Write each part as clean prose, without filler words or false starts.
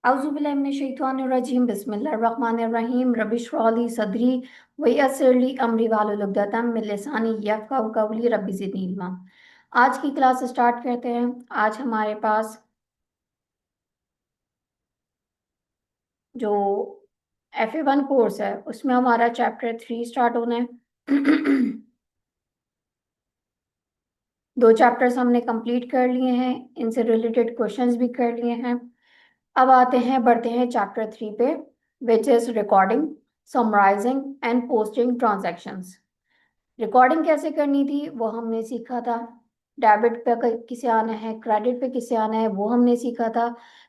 औज़ुबिल्लाहिमिनश्शैतानिर्रजीम बिस्मिल्लाहिर्रहमानिर्रहीम रब्बिश्रह सदरी वयस्सिर ली अमरी वाहलुल उक़दतम मिन लिसानी यफ़क़हू क़ौली रब्बि ज़िदनी इल्मा। आज की क्लास स्टार्ट करते हैं। आज हमारे पास जो FA1 कोर्स है उसमें हमारा चैप्टर 3 स्टार्ट होना है। दो चैप्टर्स हमने कंप्लीट कर लिए हैं, इनसे रिलेटेड क्वेश्चंस भी कर लिए हैं। अब आते हैं, बढ़ते हैं चैप्टर 3 पे, which is recording, summarising and posting transactions. Recording कैसे करनी थी वो हमने सीखा था। डेबिट पे किसे आना है, क्रेडिट पे किसे आना है, वो हमने सीखा था।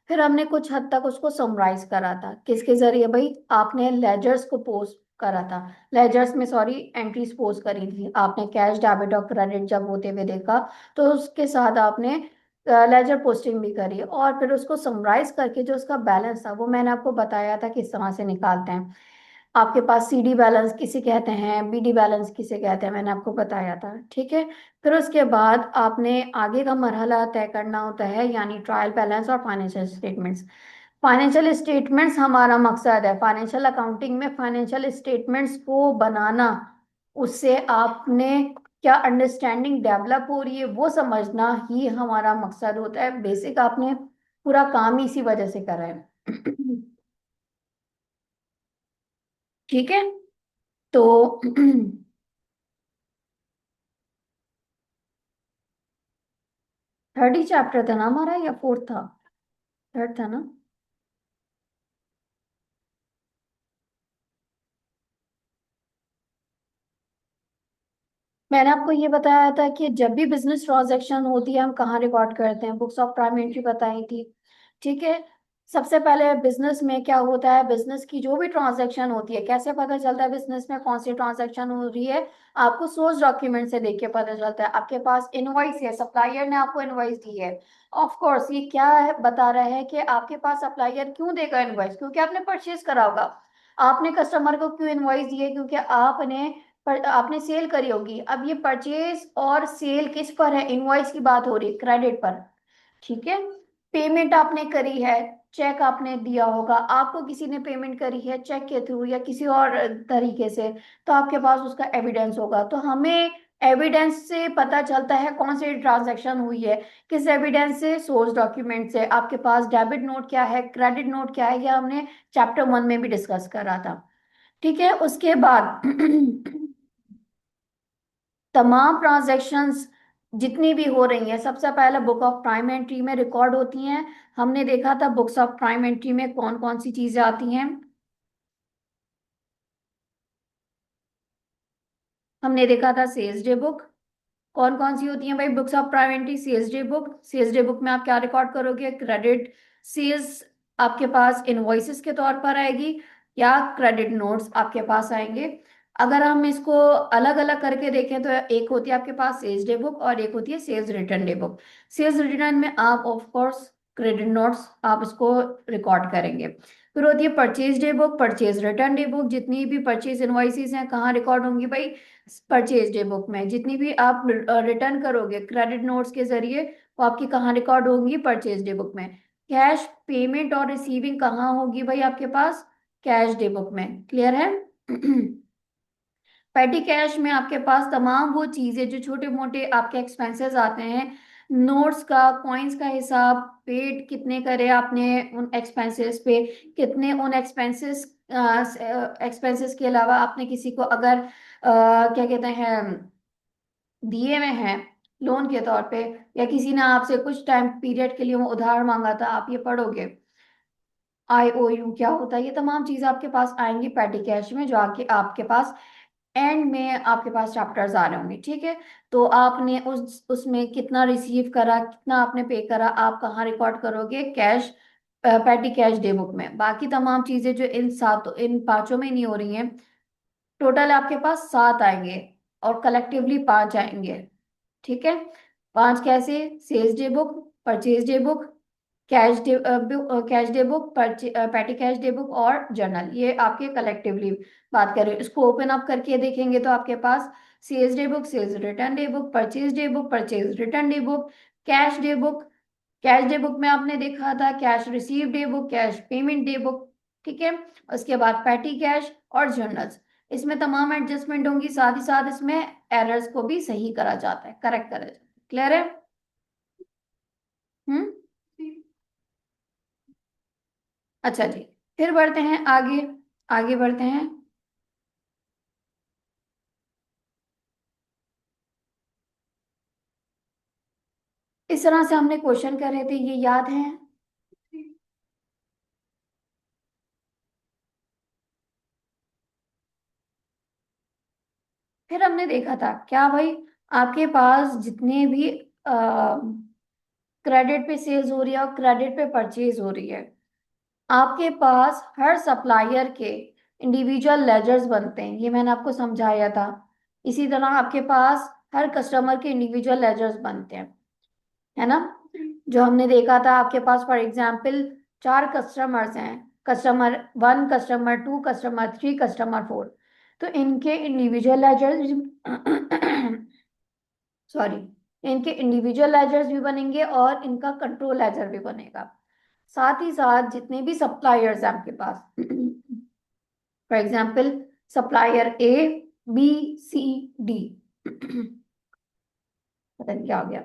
फिर हमने कुछ हद तक उसको समराइज करा था। किसके जरिए भाई? आपने लेजर्स को पोस्ट करा था। लेजर्स में सॉरी एंट्रीज पोस्ट करी थी आपने। कैश, डेबिट और क्रेडिट जब होते हुए देखा तो उसके साथ आपने लेजर पोस्टिंग भी करी, और फिर उसको समराइज करके जो उसका बैलेंस था वो मैंने आपको बताया था किस तरह से निकालते हैं। आपके पास CD बैलेंस किसे कहते हैं, BD बैलेंस किसे कहते हैं, मैंने आपको बताया था। ठीक है। फिर उसके बाद आपने आगे का मरहला तय करना होता है, यानी ट्रायल बैलेंस और फाइनेंशियल स्टेटमेंट्स। फाइनेंशियल स्टेटमेंट्स हमारा मकसद है फाइनेंशियल अकाउंटिंग में फाइनेंशियल स्टेटमेंट्स को बनाना। उससे आपने क्या अंडरस्टैंडिंग डेवलप हो रही है वो समझना ही हमारा मकसद होता है। बेसिक आपने पूरा काम ही इसी वजह से करा है। ठीक है। तो 3rd चैप्टर था ना हमारा, या 4th था? 3rd था ना। मैंने आपको ये बताया था कि जब भी बिजनेस ट्रांजैक्शन होती है हम कहाँ रिकॉर्ड करते हैं, बुक्स ऑफ प्राइम एंट्री बताई थी। ठीक है। सबसे पहले बिजनेस में क्या होता है, बिजनेस की जो भी ट्रांजैक्शन होती है कैसे पता चलता है बिजनेस में कौन सी ट्रांजैक्शन हो रही है? आपको सोर्स डॉक्यूमेंट से देख के पता चलता है। आपके पास इनवॉइस है, सप्लायर ने आपको इनवॉइस दी है। ऑफ कोर्स ये क्या है, बता रहा है कि आपके पास सप्लायर क्यों देगा इनवॉइस? क्योंकि आपने परचेज करा होगा। आपने कस्टमर को क्यों इनवॉइस दी है? क्योंकि आपने पर आपने सेल करी होगी। अब ये परचेज और सेल किस पर है? इनवॉइस की बात हो रही है, क्रेडिट पर। ठीक है। पेमेंट आपने करी है, चेक आपने दिया होगा, आपको किसी ने पेमेंट करी है चेक के थ्रू या किसी और तरीके से, तो आपके पास उसका एविडेंस होगा। तो हमें एविडेंस से पता चलता है कौन सी ट्रांजैक्शन हुई है। किस एविडेंस से? सोर्स डॉक्यूमेंट से। आपके पास डेबिट नोट क्या है, क्रेडिट नोट क्या है, यह हमने चैप्टर 1 में भी डिस्कस करा था। ठीक है। उसके बाद तमाम ट्रांजैक्शंस जितनी भी हो रही हैं सबसे पहले बुक ऑफ प्राइम एंट्री में रिकॉर्ड होती हैं। हमने देखा था बुक्स ऑफ प्राइम एंट्री में कौन कौन सी चीजें आती हैं। हमने देखा था सेल्स डे बुक। कौन कौन सी होती हैं भाई books of prime entry? Sales day book. Sales day book में आप क्या रिकॉर्ड करोगे? क्रेडिट सेल्स आपके पास इनवॉइसेस के तौर पर आएगी, या क्रेडिट नोट्स आपके पास आएंगे। अगर हम इसको अलग अलग करके देखें तो एक होती है आपके पास सेल्स डे बुक और एक होती है sales return day book. Sales return में आप ऑफ कोर्स क्रेडिट नोट्स आप इसको रिकॉर्ड करेंगे। फिर होती है purchase day book, purchase return day book. जितनी भी परचेज इनवॉइसेस हैं कहाँ रिकॉर्ड होंगी भाई? परचेज डे बुक में। जितनी भी आप रिटर्न करोगे क्रेडिट नोट्स के जरिए वो आपकी कहाँ रिकॉर्ड होंगी? परचेज डे बुक में। कैश पेमेंट और रिसीविंग कहाँ होगी भाई आपके पास? कैश डे बुक में। क्लियर है? पेटी कैश में आपके पास तमाम वो चीजें जो छोटे मोटे आपके एक्सपेंसेस आते हैं, नोट्स का, कॉइन्स का हिसाब, पेड कितने करे आपने उन एक्सपेंसेस पे, कितने उन एक्सपेंसेस के अलावा आपने किसी को अगर क्या कहते हैं दिए में हैं लोन के तौर पे, या किसी ने आपसे कुछ टाइम पीरियड के लिए वो उधार मांगा था, आप ये पढ़ोगे IOU क्या होता है। ये तमाम चीजें आपके पास आएंगी पैटी कैश में, जो आके आपके पास एंड में आपके पास चैप्टर्स आ रहे होंगे। ठीक है। तो आपने उसमें कितना रिसीव करा, कितना आपने पे करा, आप कहाँ रिकॉर्ड करोगे? Cash patty cash day book में। बाकी तमाम चीजें जो इन पांचों में नहीं हो रही हैं, टोटल आपके पास 7 आएंगे और कलेक्टिवली 5 आएंगे। ठीक है। 5 कैसे? Sales day book, purchase day book, cash day book, petty cash day book और जर्नल। ये आपके कलेक्टिवली बात करें। इसको ओपन अप करके देखेंगे तो आपके पास sales day book, sales return day book, purchase day book, purchase return day book, cash day book, cash day book में आपने देखा था cash receive day book, cash payment day book, ठीक है। उसके बाद पैटी कैश और जर्नल्स, इसमें तमाम एडजस्टमेंट होंगी, साथ ही साथ इसमें एरर्स को भी सही करा जाता है, करेक्ट करा जाता है। क्लियर है? हम्म। अच्छा जी, फिर बढ़ते हैं आगे, आगे बढ़ते हैं। इस तरह से हमने क्वेश्चन कर रहे थे, ये याद है? फिर हमने देखा था क्या भाई, आपके पास जितने भी क्रेडिट पे सेल्स हो रही है और क्रेडिट पे परचेज हो रही है, आपके पास हर सप्लायर के इंडिविजुअल लेजर्स बनते हैं, ये मैंने आपको समझाया था। इसी तरह आपके पास हर कस्टमर के इंडिविजुअल लेजर्स बनते हैं, है ना? जो हमने देखा था, आपके पास फॉर एग्जांपल 4 कस्टमर्स हैं, कस्टमर 1, कस्टमर 2, कस्टमर 3, कस्टमर 4, तो इनके इंडिविजुअल लेजर्स सॉरी, इनके इंडिविजुअल लेजर्स भी बनेंगे और इनका कंट्रोल लेजर भी बनेगा। साथ ही साथ जितने भी सप्लायर्स हैं आपके पास for example supplier A, B, C, D पता नहीं क्या हो गया,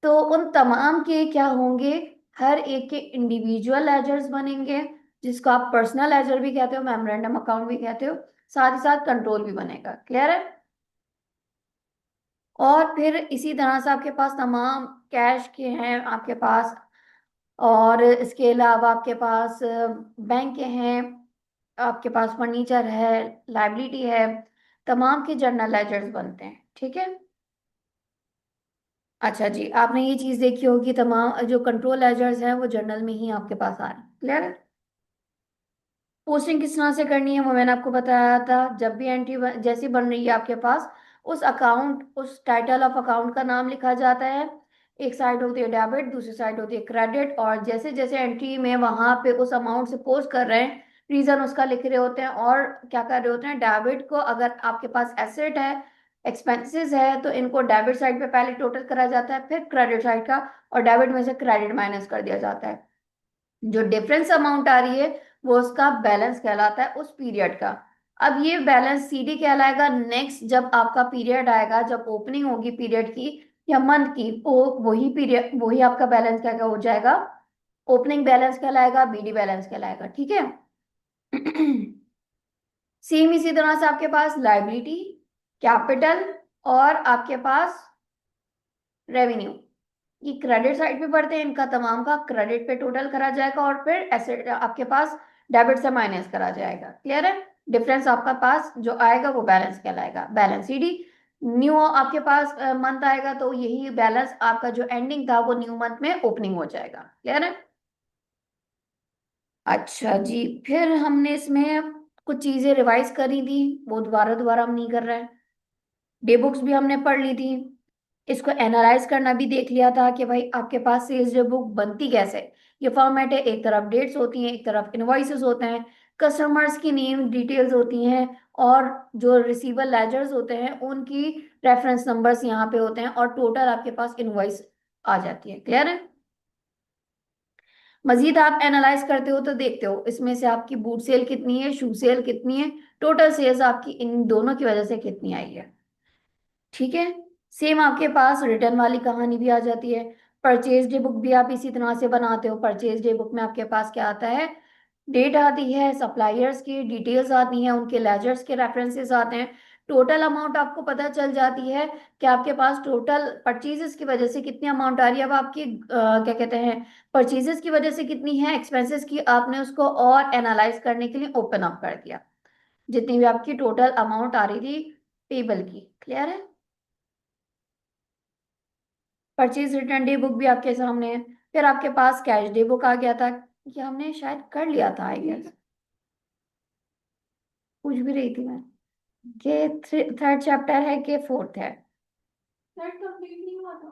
तो उन तमाम के क्या होंगे, हर एक के इंडिविजुअल लेजर्स बनेंगे, जिसको आप पर्सनल लेजर भी कहते हो, मेमोरेंडम अकाउंट भी कहते हो, साथ ही साथ कंट्रोल भी बनेगा। क्लियर है? और फिर इसी तरह से आपके पास तमाम कैश के हैं आपके पास, और इसके अलावा आपके पास बैंक के हैं, आपके पास फर्नीचर है, लाइबिलिटी है, तमाम के जर्नल लेजर्स बनते हैं, ठीक है। अच्छा जी, आपने ये चीज देखी होगी, तमाम जो कंट्रोल लेजर्स हैं वो जर्नल में ही आपके पास आ रहे हैं। क्लियर है? पोस्टिंग किस तरह से करनी है वो मैंने आपको बताया था, जब भी एंट्री जैसी बन रही है आपके पास, उस अकाउंट, उस टाइटल ऑफ अकाउंट का नाम लिखा जाता है। एक साइड होती है डेबिट, दूसरी साइड होती है क्रेडिट, और जैसे जैसे एंट्री में वहां पे उस अमाउंट से पोस्ट कर रहे हैं, रीजन उसका लिख रहे होते हैं, और क्या कर रहे होते हैं, डेबिट को अगर आपके पास एसेट है, एक्सपेंसेस है, तो इनको डेबिट साइड पे पहले टोटल करा जाता है, फिर क्रेडिट साइड का, और डेबिट में से क्रेडिट माइनस कर दिया जाता है। जो डिफरेंस अमाउंट आ रही है वो उसका बैलेंस कहलाता है उस पीरियड का। अब ये बैलेंस सीडी कहलाएगा नेक्स्ट, जब आपका पीरियड आएगा, जब ओपनिंग होगी पीरियड की या मंथ की, वो वही पीरियड, वही आपका बैलेंस क्या क्या हो जाएगा, ओपनिंग बैलेंस कहलाएगा, बीडी बैलेंस कहलाएगा, ठीक है। सेम इसी तरह से आपके पास लाइबिलिटी, कैपिटल और आपके पास रेवेन्यू, ये क्रेडिट साइड पे पढ़ते हैं, इनका तमाम का क्रेडिट पे टोटल करा जाएगा और फिर एसेट आपके पास डेबिट से माइनस करा जाएगा। क्लियर है? डिफरेंस आपका पास जो आएगा वो बैलेंस कहलाएगा, बैलेंस सीडी। न्यू आपके पास मंथ आएगा तो यही बैलेंस आपका जो एंडिंग था वो न्यू मंथ में ओपनिंग हो जाएगा। क्लियर है? अच्छा जी, फिर हमने इसमें कुछ चीजें रिवाइज करी थी, वो दोबारा दोबारा हम नहीं कर रहे हैं। डे बुक्स भी हमने पढ़ ली थी, इसको एनालाइज करना भी देख लिया था कि भाई आपके पास सेल्स डे बुक बनती कैसे। ये फॉर्मेट है, एक तरफ डेट्स होती हैं, एक तरफ इनवॉइसेस होते हैं, कस्टमर्स की नेम डिटेल्स होती हैं, और जो रिसीवर लेजर्स होते हैं उनकी रेफरेंस नंबर्स यहाँ पे होते हैं, और टोटल आपके पास इनवॉइस आ जाती है। क्लियर है? मजीद आप एनालाइज करते हो तो देखते हो इसमें से आपकी बूट सेल कितनी है, शू सेल कितनी है, टोटल सेल्स आपकी इन दोनों की वजह से कितनी आई है, ठीक है। सेम आपके पास रिटर्न वाली कहानी भी आ जाती है। परचेज डे बुक भी आप इसी तरह से बनाते हो। परचेज डे बुक में आपके पास क्या आता है, डेट आती है, सप्लायर्स की डिटेल्स आती हैं, उनके लेजर्स के रेफरेंसेस आते हैं, टोटल अमाउंट आपको पता चल जाती है कि आपके पास टोटल परचेजेस की वजह से कितनी अमाउंट आ रही है। अब आपकी क्या कहते हैं, परचेजेस की वजह से कितनी है, एक्सपेंसेस की, आपने उसको और एनालाइज करने के लिए ओपन अप कर दिया, जितनी भी आपकी टोटल अमाउंट आ रही थी पेबल की। क्लियर है? परचेज रिटर्न डे बुक भी आपके सामने है। फिर आपके पास कैश डे बुक आ गया था, ये हमने शायद कर लिया था आई गेस, पूछ भी रही थी मैं कि थर्ड चैप्टर है कि फोर्थ है। थर्ड कंप्लीट नहीं हुआ था,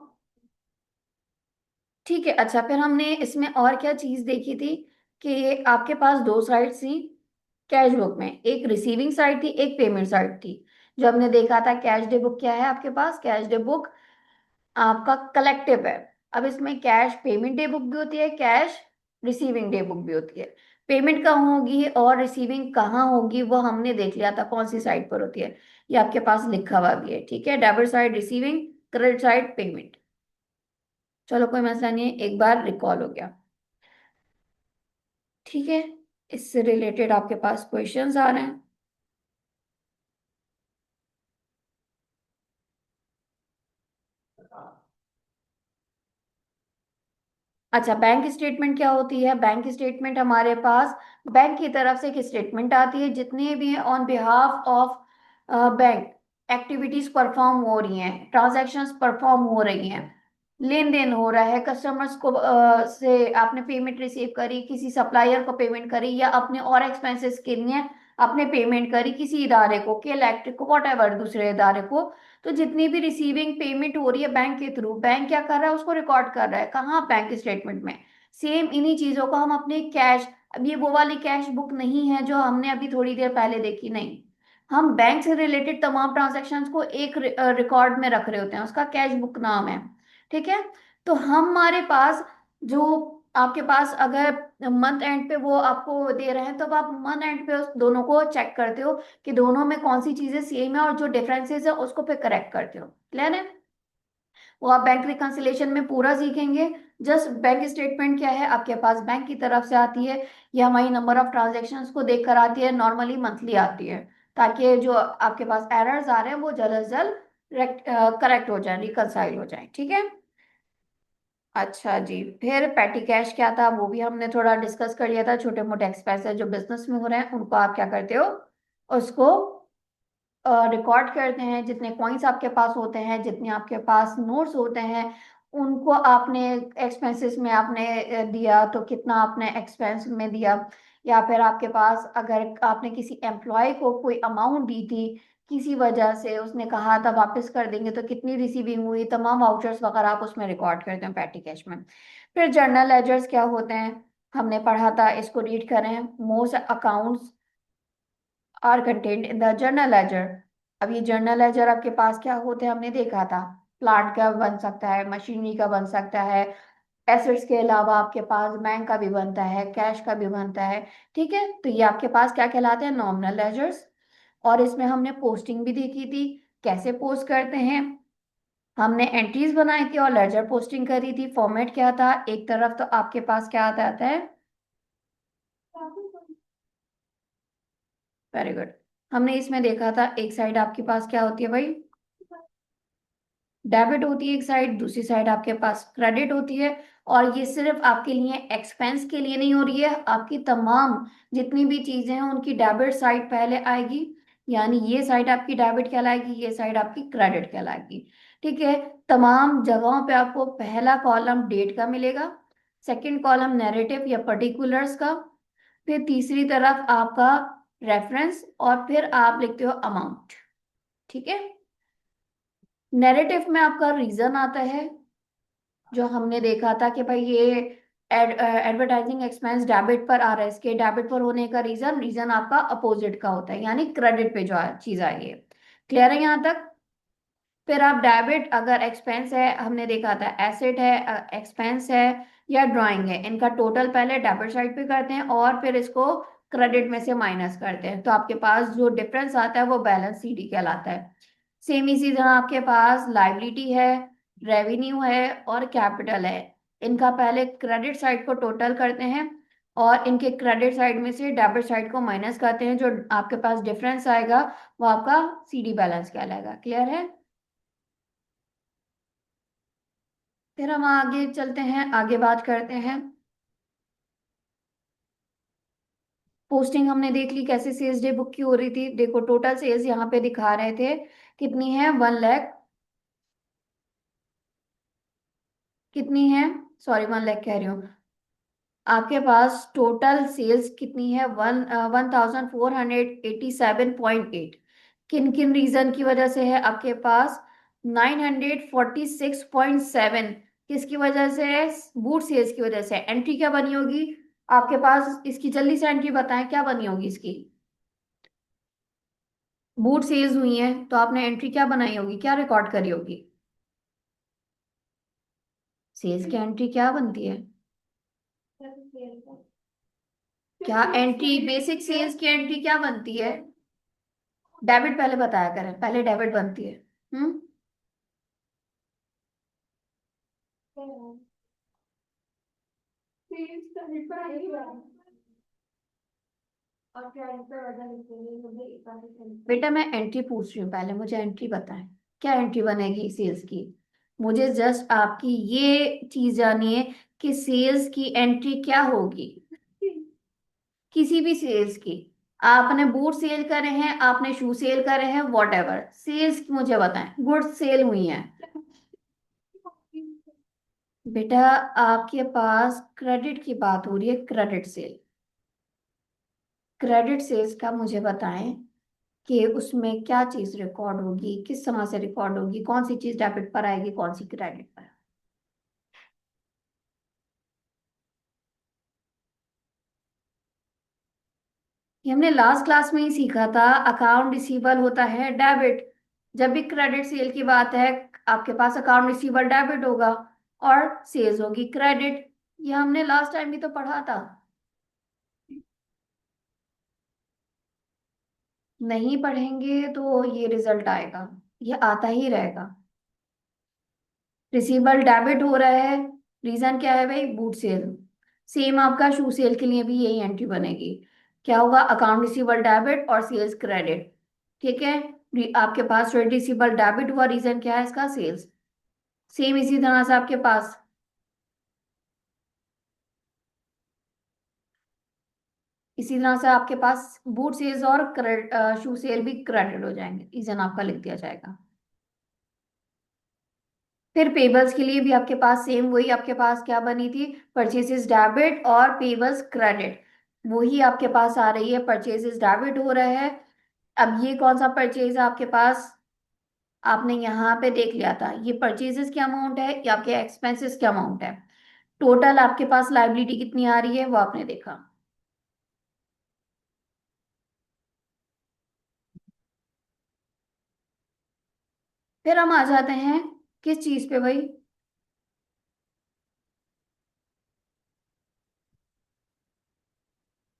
ठीक है। अच्छा, फिर हमने इसमें और क्या चीज देखी थी कि आपके पास दो साइड थी कैश बुक में, एक रिसीविंग साइड थी, एक पेमेंट साइड थी। जो हमने देखा था कैश डे बुक क्या है, आपके पास कैश डे बुक आपका कलेक्टिव है, अब इसमें कैश पेमेंट डे बुक भी होती है, कैश रिसीविंग डे बुक भी होती है। पेमेंट कहाँ होगी और रिसीविंग कहाँ होगी वो हमने देख लिया था, कौन सी साइड पर होती है, ये आपके पास लिखा हुआ भी है, ठीक है। Debit side receiving, credit side payment. चलो कोई मसला नहीं है, एक बार रिकॉल हो गया, ठीक है। इससे रिलेटेड आपके पास क्वेश्चंस आ रहे हैं। अच्छा, बैंक स्टेटमेंट क्या होती है? बैंक स्टेटमेंट हमारे पास बैंक की तरफ से एक स्टेटमेंट आती है, जितने भी on behalf of bank activities perform हो रही हैं, ट्रांजैक्शंस परफॉर्म हो रही हैं, लेन देन हो रहा है, कस्टमर्स को से आपने पेमेंट रिसीव करी, किसी सप्लायर को पेमेंट करी, या अपने और एक्सपेंसेस के लिए आपने पेमेंट करी किसी इदारे को, के इलेक्ट्रिक को, वॉट एवर दूसरे इदारे को। तो जितनी भी रिसीविंग पेमेंट हो रही है बैंक के थ्रू, बैंक क्या कर रहा है, उसको रिकॉर्ड कर रहा है कहाँ, बैंक स्टेटमेंट में। सेम इन्हीं चीजों को हम अपने कैश, अब ये वो वाली कैश बुक नहीं है जो हमने अभी थोड़ी देर पहले देखी, नहीं। हम बैंक से रिलेटेड तमाम ट्रांजैक्शंस को एक रिकॉर्ड में रख रहे होते हैं, उसका कैश बुक नाम है, ठीक है। तो हमारे पास जो, आपके पास अगर मंथ एंड पे वो आपको दे रहे हैं, तो अब आप मंथ एंड पे उस दोनों को चेक करते हो कि दोनों में कौन सी चीजें सेम है, और जो डिफरेंसेस है उसको फिर करेक्ट करते हो। क्लियर है? वो आप बैंक रिकंसिलेशन में पूरा सीखेंगे। जस्ट बैंक स्टेटमेंट क्या है, आपके पास बैंक की तरफ से आती है, ये हमारी नंबर ऑफ ट्रांजेक्शन्स को देखकर आती है, नॉर्मली मंथली आती है, ताकि जो आपके पास एरर्स आ रहे हैं वो जल्द से जल्द करेक्ट हो जाए, रिकंसाइल हो जाए, ठीक है। अच्छा जी, फिर पेटी कैश क्या था वो भी हमने थोड़ा डिस्कस कर लिया था। छोटे मोटे एक्सपेंसेस जो बिजनेस में हो रहे हैं उनको आप क्या करते हो, उसको रिकॉर्ड करते हैं। जितने कॉइन्स आपके पास होते हैं, जितने आपके पास नोट्स होते हैं, उनको आपने एक्सपेंसेस में आपने दिया तो कितना आपने एक्सपेंस में दिया, या फिर आपके पास अगर आपने किसी एम्प्लॉय को कोई अमाउंट दी थी, किसी वजह से उसने कहा था वापस कर देंगे, तो कितनी रिसीविंग हुई, तमाम वाउचर्स वगैरह आप उसमें रिकॉर्ड करते हैं पैटी कैश में। फिर जर्नल लेजर्स क्या होते हैं, हमने पढ़ा था, इसको रीड करें। Most accounts are contained in the journal ledger. अब ये जर्नल लेजर आपके पास क्या होते हैं, हमने देखा था, प्लांट का बन सकता है, मशीनरी का बन सकता है, एसेट्स के अलावा आपके पास बैंक का भी बनता है, कैश का भी बनता है, ठीक है। तो ये आपके पास क्या कहलाते हैं, नॉमिनल लेजर्स। और इसमें हमने पोस्टिंग भी देखी थी, कैसे पोस्ट करते हैं। हमने एंट्रीज बनाई थी और लेजर पोस्टिंग करी थी। फॉर्मेट क्या था, एक तरफ तो आपके पास क्या आता है, वेरी गुड। हमने इसमें देखा था, एक साइड आपके पास क्या होती है भाई, डेबिट होती है एक साइड, दूसरी साइड आपके पास क्रेडिट होती है। और ये सिर्फ आपके लिए एक्सपेंस के लिए नहीं हो रही है, आपकी तमाम जितनी भी चीजें हैं उनकी डेबिट साइड पहले आएगी, यानी ये साइड आपकी डेबिट कहलाएगी, ये साइड आपकी क्रेडिट कहलाएगी, ठीक है। तमाम जगहों पे आपको पहला कॉलम डेट का मिलेगा, सेकंड कॉलम नैरेटिव या पर्टिकुलर्स का, फिर तीसरी तरफ आपका रेफरेंस, और फिर आप लिखते हो अमाउंट, ठीक है। नैरेटिव में आपका रीजन आता है, जो हमने देखा था कि भाई ये एडवर्टाइजिंग एक्सपेंस डेबिट पर आ रहा है, इसके डेबिट पर होने का रीजन, रीजन आपका अपोजिट का होता है, यानी क्रेडिट पे जो चीज आई है। क्लियर है यहाँ तक? फिर आप डेबिट अगर एक्सपेंस है, हमने देखा था एसेट है, एक्सपेंस है, या ड्राइंग है, इनका टोटल पहले डेबिट साइड पे करते हैं और फिर इसको क्रेडिट में से माइनस करते हैं, तो आपके पास जो डिफरेंस आता है वो बैलेंस सीडी कहलाता है। सेम इसी तरह आपके पास लाइबिलिटी है, रेवेन्यू है और कैपिटल है, इनका पहले क्रेडिट साइड को टोटल करते हैं और इनके क्रेडिट साइड में से डेबिट साइड को माइनस करते हैं, जो आपके पास डिफरेंस आएगा वो आपका सीडी बैलेंस कहलाएगा। क्लियर है? फिर हम आगे चलते हैं, आगे बात करते हैं। पोस्टिंग हमने देख ली कैसे सेल्स डे बुक की हो रही थी, देखो टोटल सेल्स यहाँ पे दिखा रहे थे कितनी है, 1 लाख, कितनी है, सॉरी 1 लाख कह रही हूँ, आपके पास टोटल सेल्स कितनी है, 1487.8। किन किन रीजन की वजह से है आपके पास, 946.7 किसकी वजह से है, बूट सेल्स की वजह से। एंट्री क्या बनी होगी आपके पास, इसकी जल्दी से एंट्री बताएं क्या बनी होगी इसकी। बूट सेल्स हुई है तो आपने एंट्री क्या बनाई होगी, क्या रिकॉर्ड करी होगी। सेल्स की एंट्री क्या बनती है? क्या एंट्री, बेसिक सेल्स की एंट्री क्या बनती है? डेबिट पहले बताया करें, पहले डेबिट बनती है। हम्म। बेटा मैं एंट्री पूछ रही हूँ, पहले मुझे एंट्री बताएं। क्या एंट्री बनेगी सेल्स की? मुझे जस्ट आपकी ये चीज जानी है कि सेल्स की एंट्री क्या होगी, किसी भी सेल्स की। आपने बूट सेल करे हैं, आपने शू सेल करे हैं, वॉट एवर सेल्स की मुझे बताएं, गुड्स सेल हुई हैं। बेटा आपके पास क्रेडिट की बात हो रही है, क्रेडिट सेल। क्रेडिट सेल्स का मुझे बताएं कि उसमें क्या चीज रिकॉर्ड होगी, किस समय से रिकॉर्ड होगी, कौन सी चीज डेबिट पर आएगी, कौन सी क्रेडिट पर। ये हमने लास्ट क्लास में ही सीखा था, अकाउंट रिसीवेबल होता है डेबिट। जब भी क्रेडिट सेल की बात है, आपके पास अकाउंट रिसीवेबल डेबिट होगा और सेल्स होगी क्रेडिट। ये हमने लास्ट टाइम भी तो पढ़ा था। नहीं पढ़ेंगे तो ये रिजल्ट आएगा, ये आता ही रहेगा। रिसीवेबल डेबिट हो रहा है, रीजन क्या है भाई? Boot cell. सेम आपका शू सेल के लिए भी यही एंट्री बनेगी। क्या होगा? अकाउंट रिसीवेबल डेबिट और सेल्स क्रेडिट। ठीक है। आपके पास ट्रेड रिसीवेबल डेबिट हुआ, रीजन क्या है इसका? सेल्स। सेम इसी तरह से आपके पास, इसी तरह से आपके पास बूट सेल्स और शू सेल भी क्रेडिट हो जाएंगे, रीजन आपका लिख दिया जाएगा। फिर पेबल्स के लिए भी आपके पास सेम वही, आपके पास क्या बनी थी? परचेसेस डेबिट और पेबल्स क्रेडिट। वही आपके पास आ रही है, परचेसेस डेबिट हो रहा है। अब ये कौन सा परचेज है आपके पास? आपने यहाँ पे देख लिया था, ये परचेजेस क्या अमाउंट है या आपके एक्सपेंसेस क्या अमाउंट है। टोटल आपके पास लाइबिलिटी कितनी आ रही है वो आपने देखा। फिर हम आ जाते हैं किस चीज पे भाई?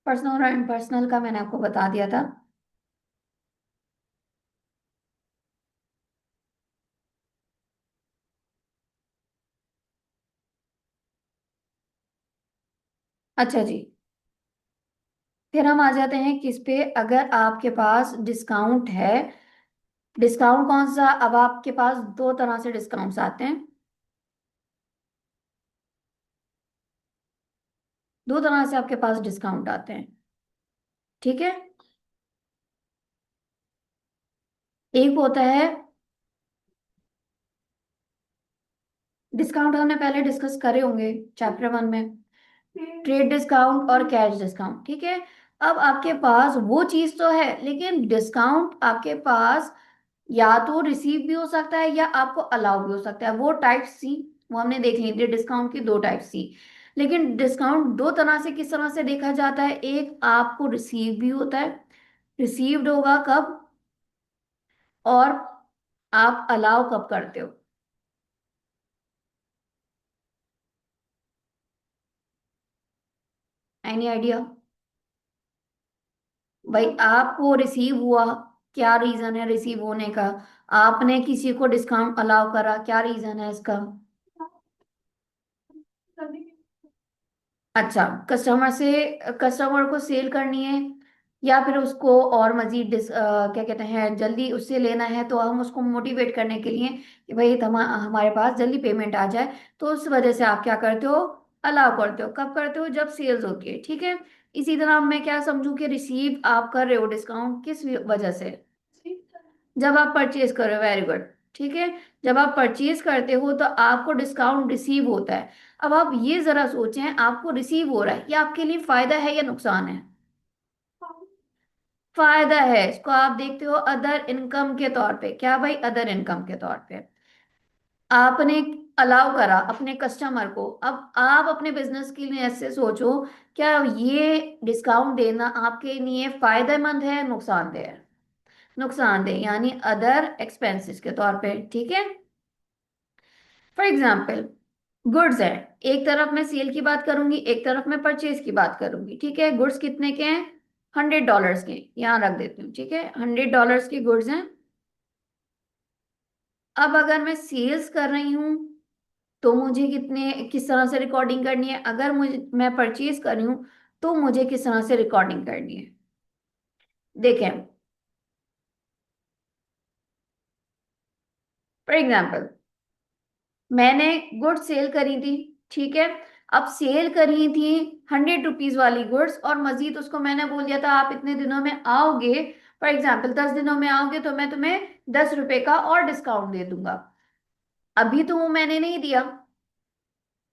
पर्सनल और इम्पर्सनल का मैंने आपको बता दिया था। अच्छा जी। फिर हम आ जाते हैं किस पे? अगर आपके पास डिस्काउंट है, डिस्काउंट कौन सा? अब आपके पास दो तरह से डिस्काउंट्स आते हैं, दो तरह से आपके पास डिस्काउंट आते हैं। ठीक है। एक होता है, डिस्काउंट हमने पहले डिस्कस करे होंगे चैप्टर 1 में, ट्रेड डिस्काउंट और कैश डिस्काउंट। ठीक है। अब आपके पास वो चीज तो है, लेकिन डिस्काउंट आपके पास या तो रिसीव भी हो सकता है या आपको अलाउ भी हो सकता है, वो टाइप सी। वो हमने देख ली थी डिस्काउंट की दो टाइप सी। लेकिन डिस्काउंट दो तरह से, किस तरह से देखा जाता है? एक आपको रिसीव भी होता है, रिसीव्ड होगा कब, और आप अलाउ कब करते हो? Any idea? भाई आपको रिसीव हुआ, क्या रीजन है रिसीव होने का? आपने किसी को डिस्काउंट अलाउ करा, क्या रीजन है इसका? अच्छा, कस्टमर से, कस्टमर को सेल करनी है, या फिर उसको और मजीद क्या कहते हैं, जल्दी उससे लेना है, तो हम उसको मोटिवेट करने के लिए कि भाई हमारे पास जल्दी पेमेंट आ जाए, तो उस वजह से आप क्या करते हो? अलाउ करते हो। कब करते हो? जब सेल्स होती है। ठीक है। इसी तरह मैं क्या समझूं कि रिसीव आप कर रहे हो डिस्काउंट किस वजह से? जब आप परचेज कर रहे हो, वेरी गुड। ठीक है। जब आप परचेज करते हो तो आपको डिस्काउंट रिसीव होता है। अब आप ये जरा सोचें, आपको रिसीव हो रहा है, ये आपके लिए फायदा है या नुकसान है? फायदा है। इसको आप देखते हो अदर इनकम के तौर पे। क्या भाई? अदर इनकम के तौर पे आपने अलाउ करा अपने कस्टमर को। अब आप अपने बिजनेस के लिए ऐसे सोचो, क्या ये डिस्काउंट देना आपके लिए फायदेमंद है, नुकसानदेह है? नुकसानदेह, यानी अदर एक्सपेंसेस के तौर पे। ठीक है। फॉर एग्जाम्पल, गुड्स है, एक तरफ मैं सेल की बात करूंगी, एक तरफ मैं परचेज की बात करूंगी, ठीक है। गुड्स कितने के हैं? $100 के, यहाँ रख देती हूँ, ठीक है, $100 की गुड्स हैं। अब अगर मैं सेल्स कर रही हूँ तो मुझे किस तरह से रिकॉर्डिंग करनी है, अगर मुझे मैं परचेज कर रही हूँ तो मुझे किस तरह से रिकॉर्डिंग करनी है। देखें, फॉर एग्जाम्पल मैंने गुड्स सेल करी थी, ठीक है। अब सेल करी थी ₹100 वाली गुड्स, और मजीद उसको मैंने बोल दिया था आप इतने दिनों में आओगे, फॉर एग्जाम्पल 10 दिनों में आओगे तो मैं तुम्हें ₹10 का और डिस्काउंट दे दूंगा। अभी तो वो मैंने नहीं दिया,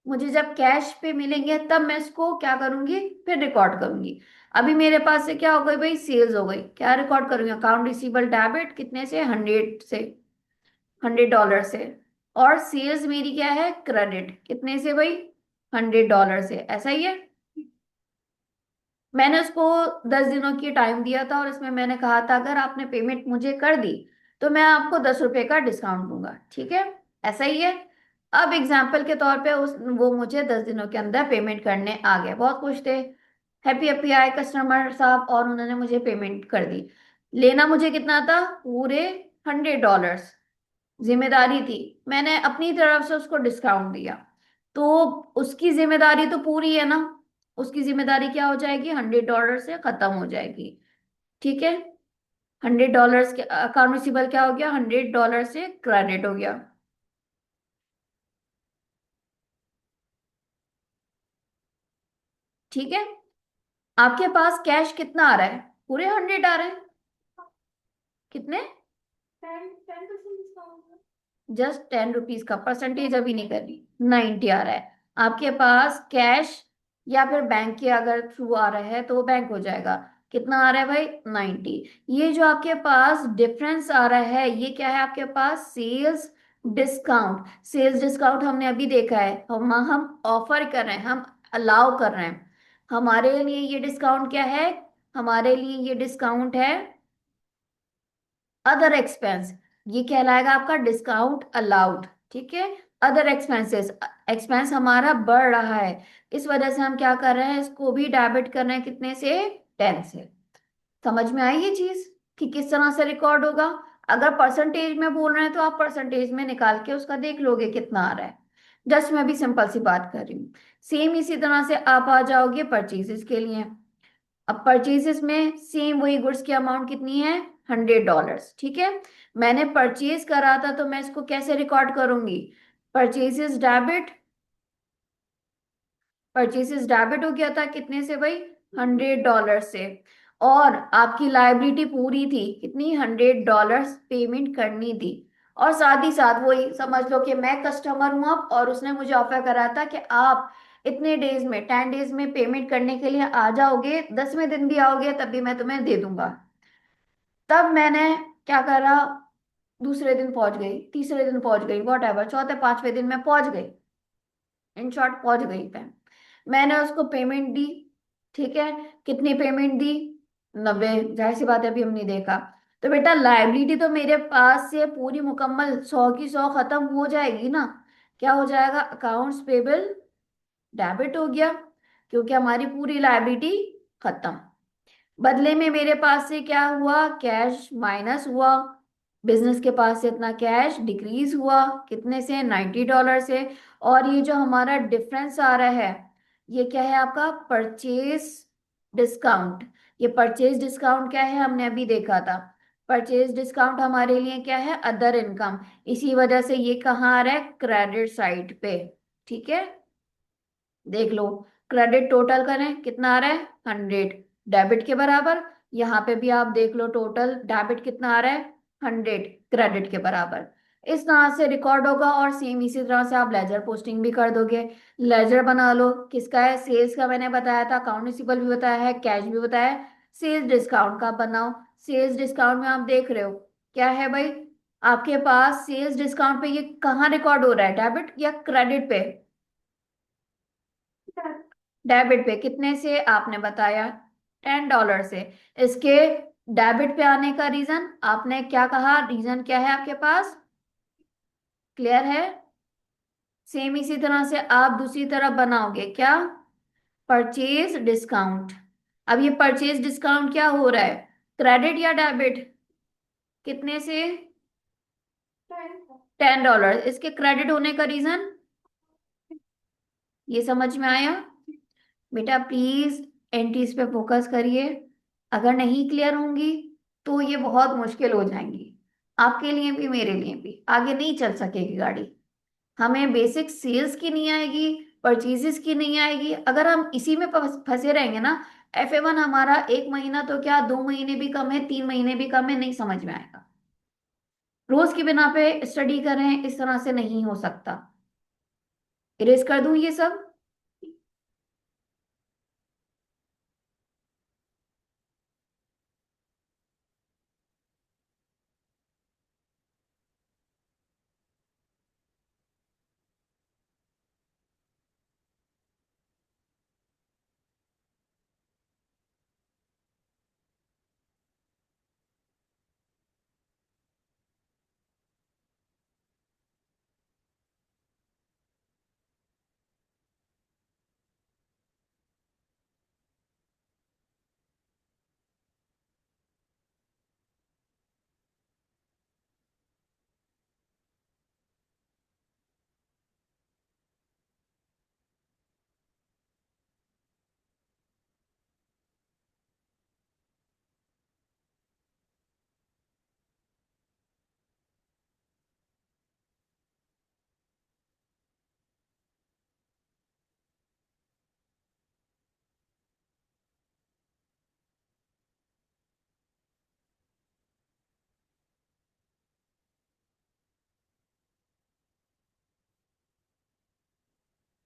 मुझे जब कैश पे मिलेंगे तब मैं इसको क्या करूंगी, फिर रिकॉर्ड करूंगी। अभी मेरे पास से क्या हो गई भाई, सेल्स हो गई, क्या रिकॉर्ड करूंगी, अकाउंट रिसीवेबल डेबिट कितने से, 100 से, $100 से। और सेल्स मेरी क्या है, क्रेडिट कितने से भाई, $100 से, ऐसा ही है। मैंने उसको 10 दिनों की टाइम दिया था, और इसमें मैंने कहा था अगर आपने पेमेंट मुझे कर दी तो मैं आपको ₹10 का डिस्काउंट दूंगा, ठीक है, ऐसा ही है। अब एग्जाम्पल के तौर पे वो मुझे 10 दिनों के अंदर पेमेंट करने आ गए, बहुत खुश थे, हैप्पी हैप्पी आए कस्टमर साहब, और उन्होंने मुझे पेमेंट कर दी। लेना मुझे कितना था, पूरे $100 जिम्मेदारी थी, मैंने अपनी तरफ से उसको डिस्काउंट दिया, तो उसकी जिम्मेदारी तो पूरी है ना, उसकी जिम्मेदारी क्या हो जाएगी, $100 से खत्म हो जाएगी, ठीक है। $100 के अकाउंट रिसीवेबल क्या हो गया, $100 से क्रेडिट हो गया, ठीक है। आपके पास कैश कितना आ रहा है, पूरे 100 आ रहे हैं, कितने, 10 जस्ट ₹10 का परसेंटेज अभी नहीं कर रही, 90 आ रहा है आपके पास कैश, या फिर बैंक के अगर थ्रू आ रहा है तो वो बैंक हो जाएगा। कितना आ रहा है भाई, 90। ये जो आपके पास डिफरेंस आ रहा है ये क्या है आपके पास, सेल्स डिस्काउंट। सेल्स डिस्काउंट हमने अभी देखा है, हम ऑफर कर रहे हैं, हम अलाउ कर रहे हैं, हमारे लिए ये डिस्काउंट क्या है, हमारे लिए ये डिस्काउंट है अदर एक्सपेंस, ये कहलाएगा आपका डिस्काउंट अलाउड, ठीक है। अदर एक्सपेंसेस, एक्सपेंस हमारा बढ़ रहा है, इस वजह से हम क्या कर रहे हैं, इसको भी डेबिट कर रहे हैं, कितने से, 10 से। समझ में आई ये चीज कि किस तरह से रिकॉर्ड होगा। अगर परसेंटेज में बोल रहे हैं तो आप परसेंटेज में निकाल के उसका देख लोगे कितना आ रहा है, जस्ट मैं भी सिंपल सी बात कर रही हूँ। सेम इसी तरह से आप आ जाओगे परचेजेस के लिए। अब परचेजेस में सेम वही गुड्स की अमाउंट कितनी है, $100, ठीक है। मैंने परचेज करा था तो मैं इसको कैसे रिकॉर्ड करूंगी, परचेजेस डेबिट, परचेसेस डेबिट हो गया था कितने से भाई, $100 से। और आपकी लाइबिलिटी पूरी थी कितनी, $100 पेमेंट करनी थी। और साथ ही साथ वही समझ लो कि मैं कस्टमर हूं अब, और उसने मुझे ऑफर करा था कि आप इतने डेज में, 10 डेज में पेमेंट करने के लिए आ जाओगे, 10वें दिन भी आओगे तब भी मैं तुम्हें दे दूंगा। तब मैंने क्या करा, दूसरे दिन पहुंच गई, तीसरे दिन पहुंच गई, वॉट एवर, चौथे पांचवें दिन में पहुंच गई, इन शॉर्ट पहुंच गई मैं। मैंने उसको पेमेंट दी, ठीक है। कितनी पेमेंट दी, 90, जाहिर सी बात है अभी हमने देखा। तो बेटा लाइबिलिटी तो मेरे पास से पूरी मुकम्मल 100 की 100 खत्म हो जाएगी ना, क्या हो जाएगा, अकाउंट्स पेबल डेबिट हो गया, क्योंकि हमारी पूरी लाइबिलिटी खत्म। बदले में मेरे पास से क्या हुआ, कैश माइनस हुआ, बिजनेस के पास से इतना कैश डिक्रीज हुआ, कितने से, $90 से। और ये जो हमारा डिफरेंस आ रहा है ये क्या है आपका, परचेज डिस्काउंट। ये परचेज डिस्काउंट क्या है, हमने अभी देखा था, परचेज डिस्काउंट हमारे लिए क्या है, अदर इनकम। इसी वजह से ये कहाँ आ रहा है, क्रेडिट साइड पे, ठीक है। देख लो, क्रेडिट टोटल करें कितना आ रहा है, 100, डेबिट के बराबर। यहाँ पे भी आप देख लो टोटल डेबिट कितना आ रहा है, 100 क्रेडिट के बराबर। इस तरह से रिकॉर्ड होगा, और सेम इसी तरह से आप लेजर पोस्टिंग भी कर दोगे। लेजर बना लो, किसका है, सेल्स का मैंने बताया था, अकाउंट रिसीवेबल भी बताया है, कैश भी बताया है। सेल्स डिस्काउंट का बनाओ, सेल्स डिस्काउंट में आप देख रहे हो क्या है भाई, आपके पास सेल्स डिस्काउंट पे ये कहाँ रिकॉर्ड हो रहा है, डेबिट या क्रेडिट पे, डेबिट पे, कितने से आपने बताया, $10 से। इसके डेबिट पे आने का रीजन आपने क्या कहा, रीजन क्या है आपके पास, क्लियर है, सेम इसी तरह से आप दूसरी तरफ बनाओगे क्या, परचेज डिस्काउंट। अब ये परचेज डिस्काउंट क्या हो रहा है, क्रेडिट या डेबिट, कितने से, $10। इसके क्रेडिट होने का रीजन, ये समझ में आया। बेटा प्लीज एंट्रीज पे फोकस करिए, अगर नहीं क्लियर होंगी तो ये बहुत मुश्किल हो जाएंगी, आपके लिए भी मेरे लिए भी, आगे नहीं चल सकेगी गाड़ी। हमें बेसिक सेल्स की नहीं आएगी, परचेजेस की नहीं आएगी, अगर हम इसी में फंसे रहेंगे ना, FA1 हमारा 1 महीना तो क्या, 2 महीने भी कम है, 3 महीने भी कम है, नहीं समझ में आएगा। रोज की बिना पे स्टडी करें इस तरह से नहीं हो सकता। इरेज कर दूं ये सब।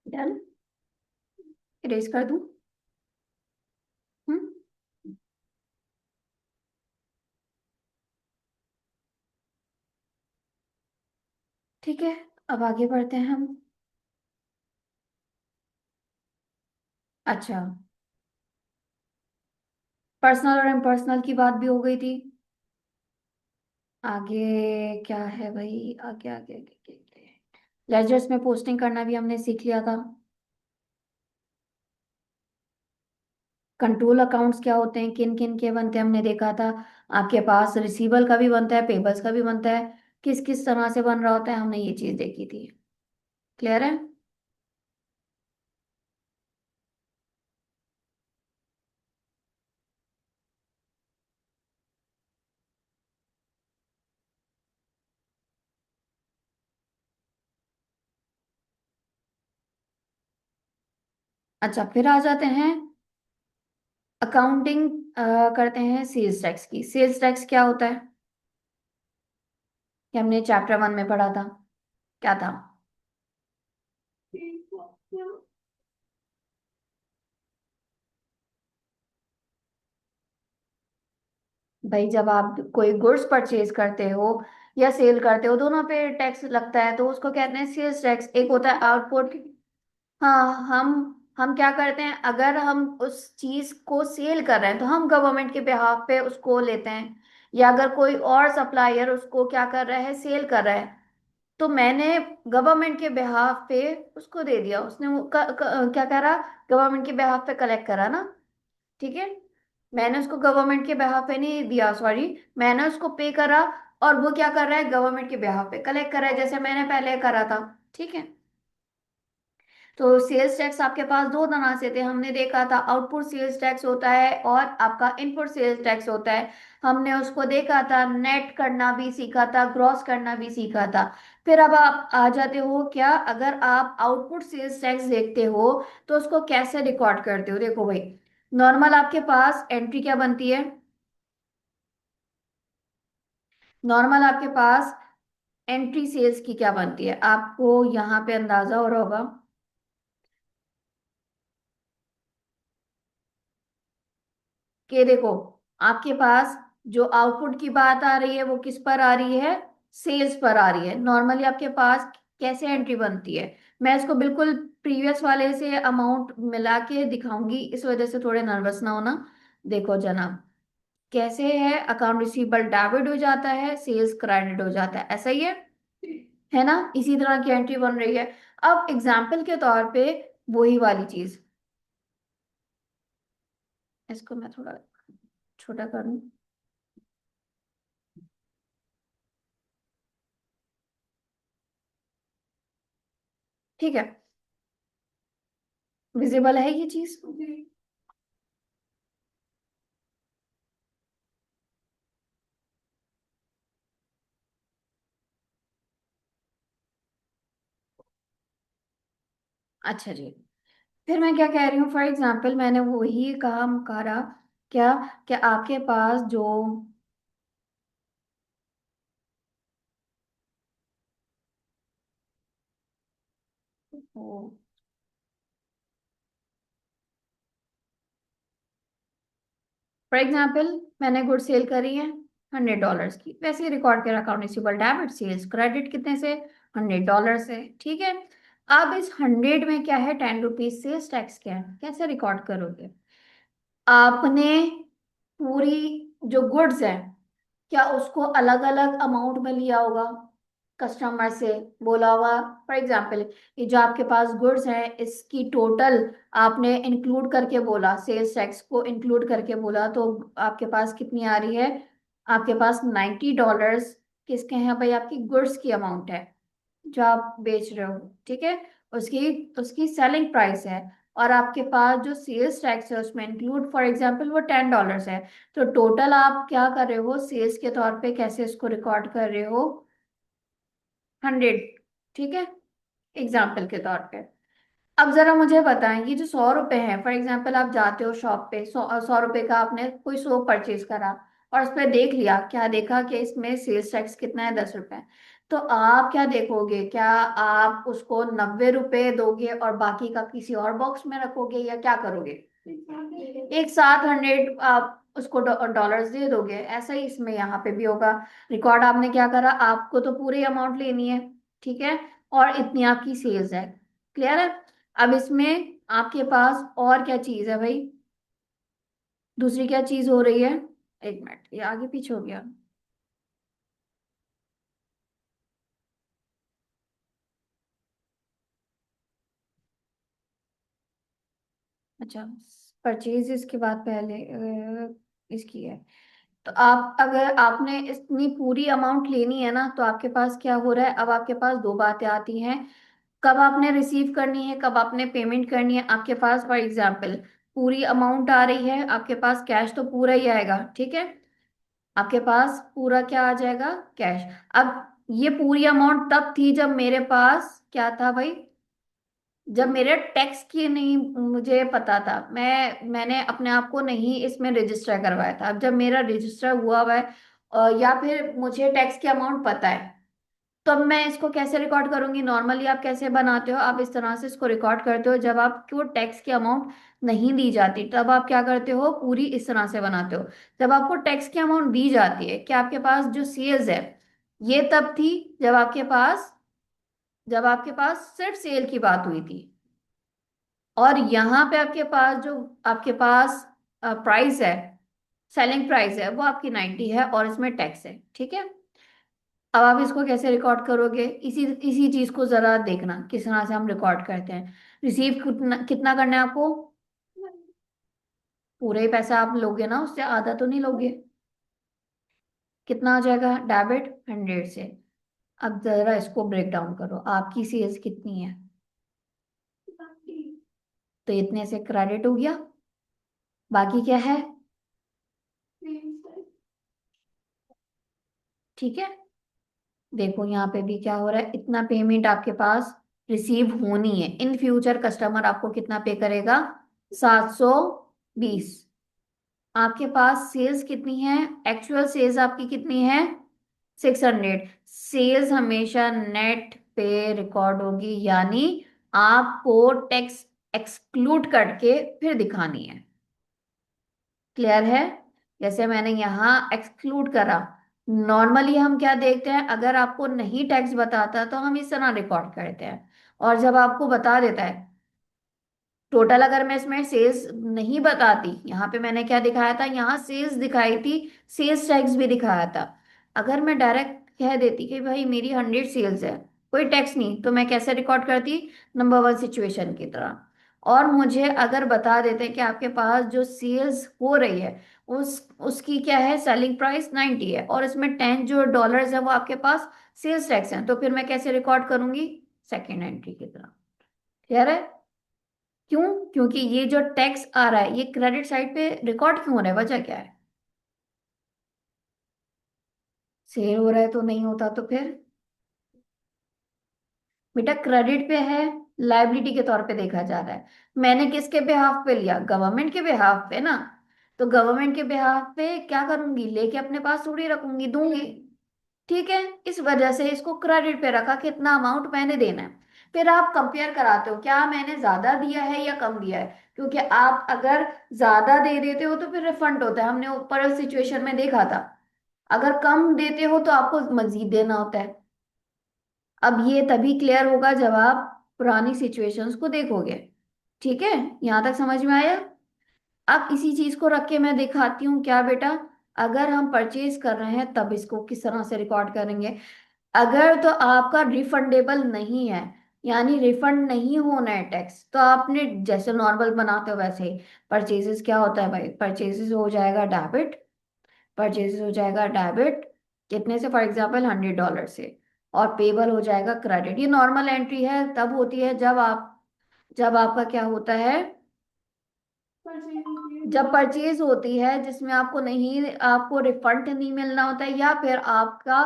डन, इरेज कर दूं। हम्म, ठीक है, अब आगे बढ़ते हैं हम। अच्छा, पर्सनल और इम्पर्सनल की बात भी हो गई थी। आगे क्या है भाई, आगे आगे आगे, आगे। लेजर्स में पोस्टिंग करना भी हमने सीख लिया था। कंट्रोल अकाउंट्स क्या होते हैं, किन किन के बनते हैं हमने देखा था। आपके पास रिसीवेबल का भी बनता है, पेबल्स का भी बनता है, किस किस तरह से बन रहा होता है, हमने ये चीज देखी थी। क्लियर है। अच्छा, फिर आ जाते हैं अकाउंटिंग, करते हैं सेल्स टैक्स की। सेल्स टैक्स क्या होता है, कि हमने चैप्टर 1 में पढ़ा था, क्या था। भाई जब आप कोई गुड्स परचेज करते हो या सेल करते हो, दोनों पे टैक्स लगता है, तो उसको कहते हैं सेल्स टैक्स। एक होता है आउटपुट। हाँ, हम क्या करते हैं, अगर हम उस चीज को सेल कर रहे हैं तो हम गवर्नमेंट के बिहाफ पे उसको लेते हैं, या अगर कोई और सप्लायर उसको क्या कर रहा है, सेल कर रहा है, तो मैंने गवर्नमेंट के बिहाफ पे उसको दे दिया, उसने क्या करा, गवर्नमेंट के बिहाफ पे कलेक्ट करा ना। ठीक है, मैंने उसको गवर्नमेंट के बिहाफ पे नहीं दिया, सॉरी, मैंने उसको पे करा, और वो क्या कर रहा है, गवर्नमेंट के बिहाफ पे कलेक्ट कर रहा है, जैसे मैंने पहले करा था। ठीक है, तो सेल्स टैक्स आपके पास दो तरह से थे, हमने देखा था, आउटपुट सेल्स टैक्स होता है और आपका इनपुट सेल्स टैक्स होता है। हमने उसको देखा था, नेट करना भी सीखा था, ग्रॉस करना भी सीखा था। फिर अब आप आ जाते हो क्या, अगर आप आउटपुट सेल्स टैक्स देखते हो तो उसको कैसे रिकॉर्ड करते हो। देखो भाई, नॉर्मल आपके पास एंट्री क्या बनती है, नॉर्मल आपके पास एंट्री सेल्स की क्या बनती है, आपको यहाँ पे अंदाजा हो रहा होगा। कि देखो, आपके पास जो आउटपुट की बात आ रही है वो किस पर आ रही है, सेल्स पर आ रही है। नॉर्मली आपके पास कैसे एंट्री बनती है, मैं इसको बिल्कुल प्रीवियस वाले से अमाउंट मिला के दिखाऊंगी, इस वजह से थोड़े नर्वस ना होना। देखो जनाब, कैसे है, अकाउंट रिसीवेबल डेबिट हो जाता है, सेल्स क्रेडिट हो जाता है, ऐसा ही है ना, इसी तरह की एंट्री बन रही है। अब एग्जाम्पल के तौर पे वही वाली चीज, इसको मैं थोड़ा छोटा करूं। ठीक है, विजिबल है ये चीज। अच्छा जी, फिर मैं क्या कह रही हूँ, फॉर एग्जाम्पल मैंने वही काम करा, क्या, क्या आपके पास जो, फॉर एग्जाम्पल मैंने गुड सेल करी है $100 की, वैसे ही रिकॉर्ड करा account receivable debit sales credit कितने से, $100 से, ठीक है। अब इस 100 में क्या है, ₹10 सेल्स टैक्स क्या है, कैसे रिकॉर्ड करोगे। आपने पूरी जो गुड्स है, क्या उसको अलग अलग अमाउंट में लिया होगा, कस्टमर से बोला होगा, फॉर एग्जाम्पल ये जो आपके पास गुड्स है इसकी टोटल आपने इंक्लूड करके बोला, सेल्स टैक्स को इंक्लूड करके बोला, तो आपके पास कितनी आ रही है, आपके पास $90 किसके हैं भाई, आपकी गुड्स की अमाउंट है जो आप बेच रहे हो, ठीक है, उसकी उसकी सेलिंग प्राइस है। और आपके पास जो सेल्स टैक्स है उसमें इंक्लूड फॉर एग्जांपल वो $10 है, तो टोटल आप क्या कर रहे हो सेल्स के तौर पे, कैसे इसको रिकॉर्ड कर रहे हो, 100, ठीक है, एग्जाम्पल के तौर पे। अब जरा मुझे बताएं, ये जो ₹100 है, फॉर एग्जाम्पल आप जाते हो शॉप पे, 100 रुपए का आपने कोई सोप परचेज करा, और उस पर देख लिया, क्या देखा कि इसमें सेल्स टैक्स कितना है, ₹10, तो आप क्या देखोगे, क्या आप उसको ₹90 दोगे और बाकी का किसी और बॉक्स में रखोगे, या क्या करोगे, एक साथ 100 आप उसको डॉलर्स दे दोगे, ऐसा ही इसमें यहाँ पे भी होगा। रिकॉर्ड आपने क्या करा, आपको तो पूरी अमाउंट लेनी है, ठीक है, और इतनी आपकी सेल्स है, क्लियर है। अब इसमें आपके पास और क्या चीज है भाई, दूसरी क्या चीज हो रही है, एक मिनट ये आगे पीछे हो गया। अच्छा, परचेज इसके बाद पहले इसकी है, तो आप अगर आपने इतनी पूरी अमाउंट लेनी है ना, तो आपके पास क्या हो रहा है, अब आपके पास दो बातें आती हैं, कब आपने रिसीव करनी है, कब आपने पेमेंट करनी है। आपके पास फॉर एग्जांपल पूरी अमाउंट आ रही है, आपके पास कैश तो पूरा ही आएगा, ठीक है, आपके पास पूरा क्या आ जाएगा, कैश। अब ये पूरी अमाउंट तब थी जब मेरे पास क्या था भाई, जब मेरे टैक्स की नहीं मुझे पता था, मैंने अपने आप को नहीं इसमें रजिस्टर करवाया था। अब जब मेरा रजिस्टर हुआ हुआ है, या फिर मुझे टैक्स की अमाउंट पता है, तब मैं इसको कैसे रिकॉर्ड करूंगी, नॉर्मली आप कैसे बनाते हो, आप इस तरह से इसको रिकॉर्ड करते हो, जब आपको टैक्स की अमाउंट नहीं दी जाती तब आप क्या करते हो, पूरी इस तरह से बनाते हो। जब आपको टैक्स की अमाउंट दी जाती है, कि आपके पास जो सेल्स है, ये तब थी जब आपके पास सिर्फ सेल की बात हुई थी, और यहाँ पे आपके पास जो आपके पास प्राइस है, सेलिंग प्राइस है, वो आपकी 90 है और इसमें टैक्स है, ठीक है। अब आप इसको कैसे रिकॉर्ड करोगे, इसी इसी चीज को जरा देखना किस तरह से हम रिकॉर्ड करते हैं। रिसीव कितना कितना करना है आपको, पूरा ही पैसा आप लोगे ना, उससे आधा तो नहीं लोगे, कितना आ जाएगा, डेबिट 100 से। अब जरा इसको ब्रेक डाउन करो, आपकी सेल्स कितनी है, तो इतने से क्रेडिट हो गया, बाकी क्या है, ठीक है। देखो यहाँ पे भी क्या हो रहा है, इतना पेमेंट आपके पास रिसीव होनी है, इन फ्यूचर कस्टमर आपको कितना पे करेगा, 720। आपके पास सेल्स कितनी है, एक्चुअल सेल्स आपकी कितनी है, 600। सेल्स हमेशा नेट पे रिकॉर्ड होगी, यानी आपको टैक्स एक्सक्लूड करके फिर दिखानी है, क्लियर है। जैसे मैंने यहाँ एक्सक्लूड करा, नॉर्मली हम क्या देखते हैं, अगर आपको नहीं टैक्स बताता तो हम इस तरह रिकॉर्ड करते हैं, और जब आपको बता देता है टोटल, अगर मैं इसमें सेल्स नहीं बताती, यहाँ पे मैंने क्या दिखाया था, यहाँ सेल्स दिखाई थी, सेल्स टैक्स भी दिखाया था। अगर मैं डायरेक्ट कह देती कि भाई मेरी 100 सेल्स है, कोई टैक्स नहीं, तो मैं कैसे रिकॉर्ड करती, नंबर वन सिचुएशन की तरह। और मुझे अगर बता देते कि आपके पास जो सेल्स हो रही है उसकी क्या है, सेलिंग प्राइस 90 है, और इसमें 10 जो डॉलर्स है वो आपके पास सेल्स टैक्स है, तो फिर मैं कैसे रिकॉर्ड करूंगी, सेकेंड एंट्री की तरह। क्लियर है? क्यों? क्योंकि ये जो टैक्स आ रहा है ये क्रेडिट साइड पे रिकॉर्ड क्यों हो रहा है, वजह क्या है? सेल हो रहा है तो नहीं होता तो फिर? बेटा क्रेडिट पे है, लाइबिलिटी के तौर पे देखा जा रहा है। मैंने किसके बिहाफ पे लिया, गवर्नमेंट के बिहाफ पे ना। तो गवर्नमेंट के बिहाफ पे क्या करूंगी, लेके अपने पास थोड़ी रखूंगी, दूंगी। ठीक है, इस वजह से इसको क्रेडिट पे रखा कि इतना अमाउंट मैंने देना है। फिर आप कंपेयर कराते हो क्या मैंने ज्यादा दिया है या कम दिया है, क्योंकि आप अगर ज्यादा दे देते हो तो फिर रिफंड होता है, हमने ऊपर सिचुएशन में देखा था। अगर कम देते हो तो आपको मजीद देना होता है। अब ये तभी क्लियर होगा जब आप पुरानी सिचुएशंस को देखोगे। ठीक है, यहां तक समझ में आया? अब इसी चीज को रख के मैं दिखाती हूँ क्या बेटा, अगर हम परचेज कर रहे हैं तब इसको किस तरह से रिकॉर्ड करेंगे। अगर तो आपका रिफंडेबल नहीं है, यानी रिफंड नहीं होना है टैक्स, तो आपने जैसे नॉर्मल बनाते हो वैसे ही परचेजेस क्या होता है भाई, परचेजेस हो जाएगा डेबिट, परचेज हो जाएगा डेबिट, कितने से, फॉर एग्जांपल $100 से, और पेबल हो जाएगा क्रेडिट। ये नॉर्मल एंट्री है, तब होती है जब आपका क्या होता है, जब परचेज होती है जिसमें आपको नहीं, आपको रिफंड नहीं मिलना होता है, या फिर आपका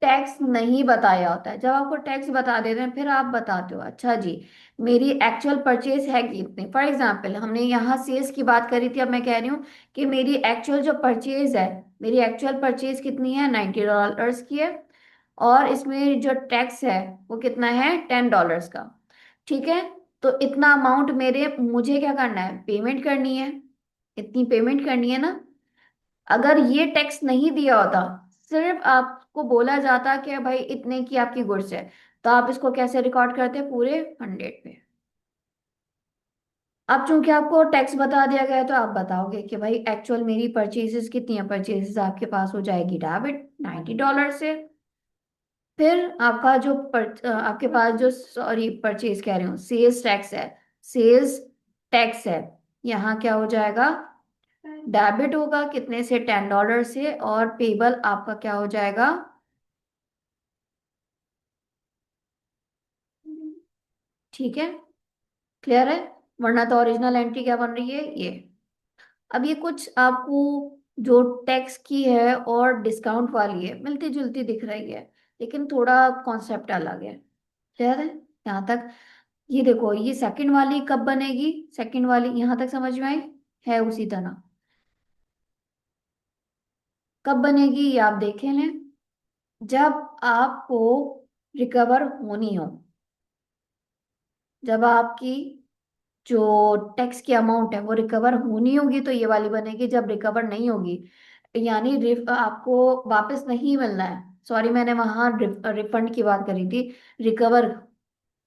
टैक्स नहीं बताया होता है। जब आपको टैक्स बता देते हैं फिर आप बताते हो अच्छा जी मेरी एक्चुअल परचेज है कितनी। फॉर एग्जांपल हमने यहाँ सेल्स की बात करी थी, अब मैं कह रही हूँ कि मेरी एक्चुअल जो परचेज है, मेरी एक्चुअल परचेज कितनी है, $90 की है, और इसमें जो टैक्स है वो कितना है, $10 का। ठीक है, तो इतना अमाउंट मेरे मुझे क्या करना है, पेमेंट करनी है, इतनी पेमेंट करनी है ना। अगर ये टैक्स नहीं दिया होता, सिर्फ आपको बोला जाता कि भाई इतने की आपकी गुड्स है, तो आप इसको कैसे रिकॉर्ड करते, पूरे 100 पे। अब चूंकि आपको टैक्स बता दिया गया है तो आप बताओगे कि भाई एक्चुअल मेरी परचेजेस कितनी है, परचेजेस आपके पास हो जाएगी डेबिट $90 से। फिर आपका आपके पास जो, सॉरी परचेज कह रही हूँ, सेल्स टैक्स है, सेल्स टैक्स है, यहाँ क्या हो जाएगा, डेबिट होगा कितने से, $10 से, और पेबल आपका क्या हो जाएगा, ठीक है, क्लियर है? वरना तो ओरिजिनल एंट्री क्या बन रही है ये। अब ये कुछ आपको जो टैक्स की है और डिस्काउंट वाली है मिलती जुलती दिख रही है, लेकिन थोड़ा कॉन्सेप्ट अलग है। क्लियर है यहाँ तक? ये देखो, ये सेकंड वाली कब बनेगी, सेकंड वाली यहाँ तक समझ में आई, है उसी तरह। कब बनेगी ये आप देखें लें, जब आपको रिकवर होनी हो, जब आपकी जो टैक्स की अमाउंट है वो रिकवर होनी होगी तो ये वाली बनेगी, जब रिकवर नहीं होगी, यानी आपको वापस नहीं मिलना है, सॉरी मैंने वहां रिफंड की बात करी थी, रिकवर,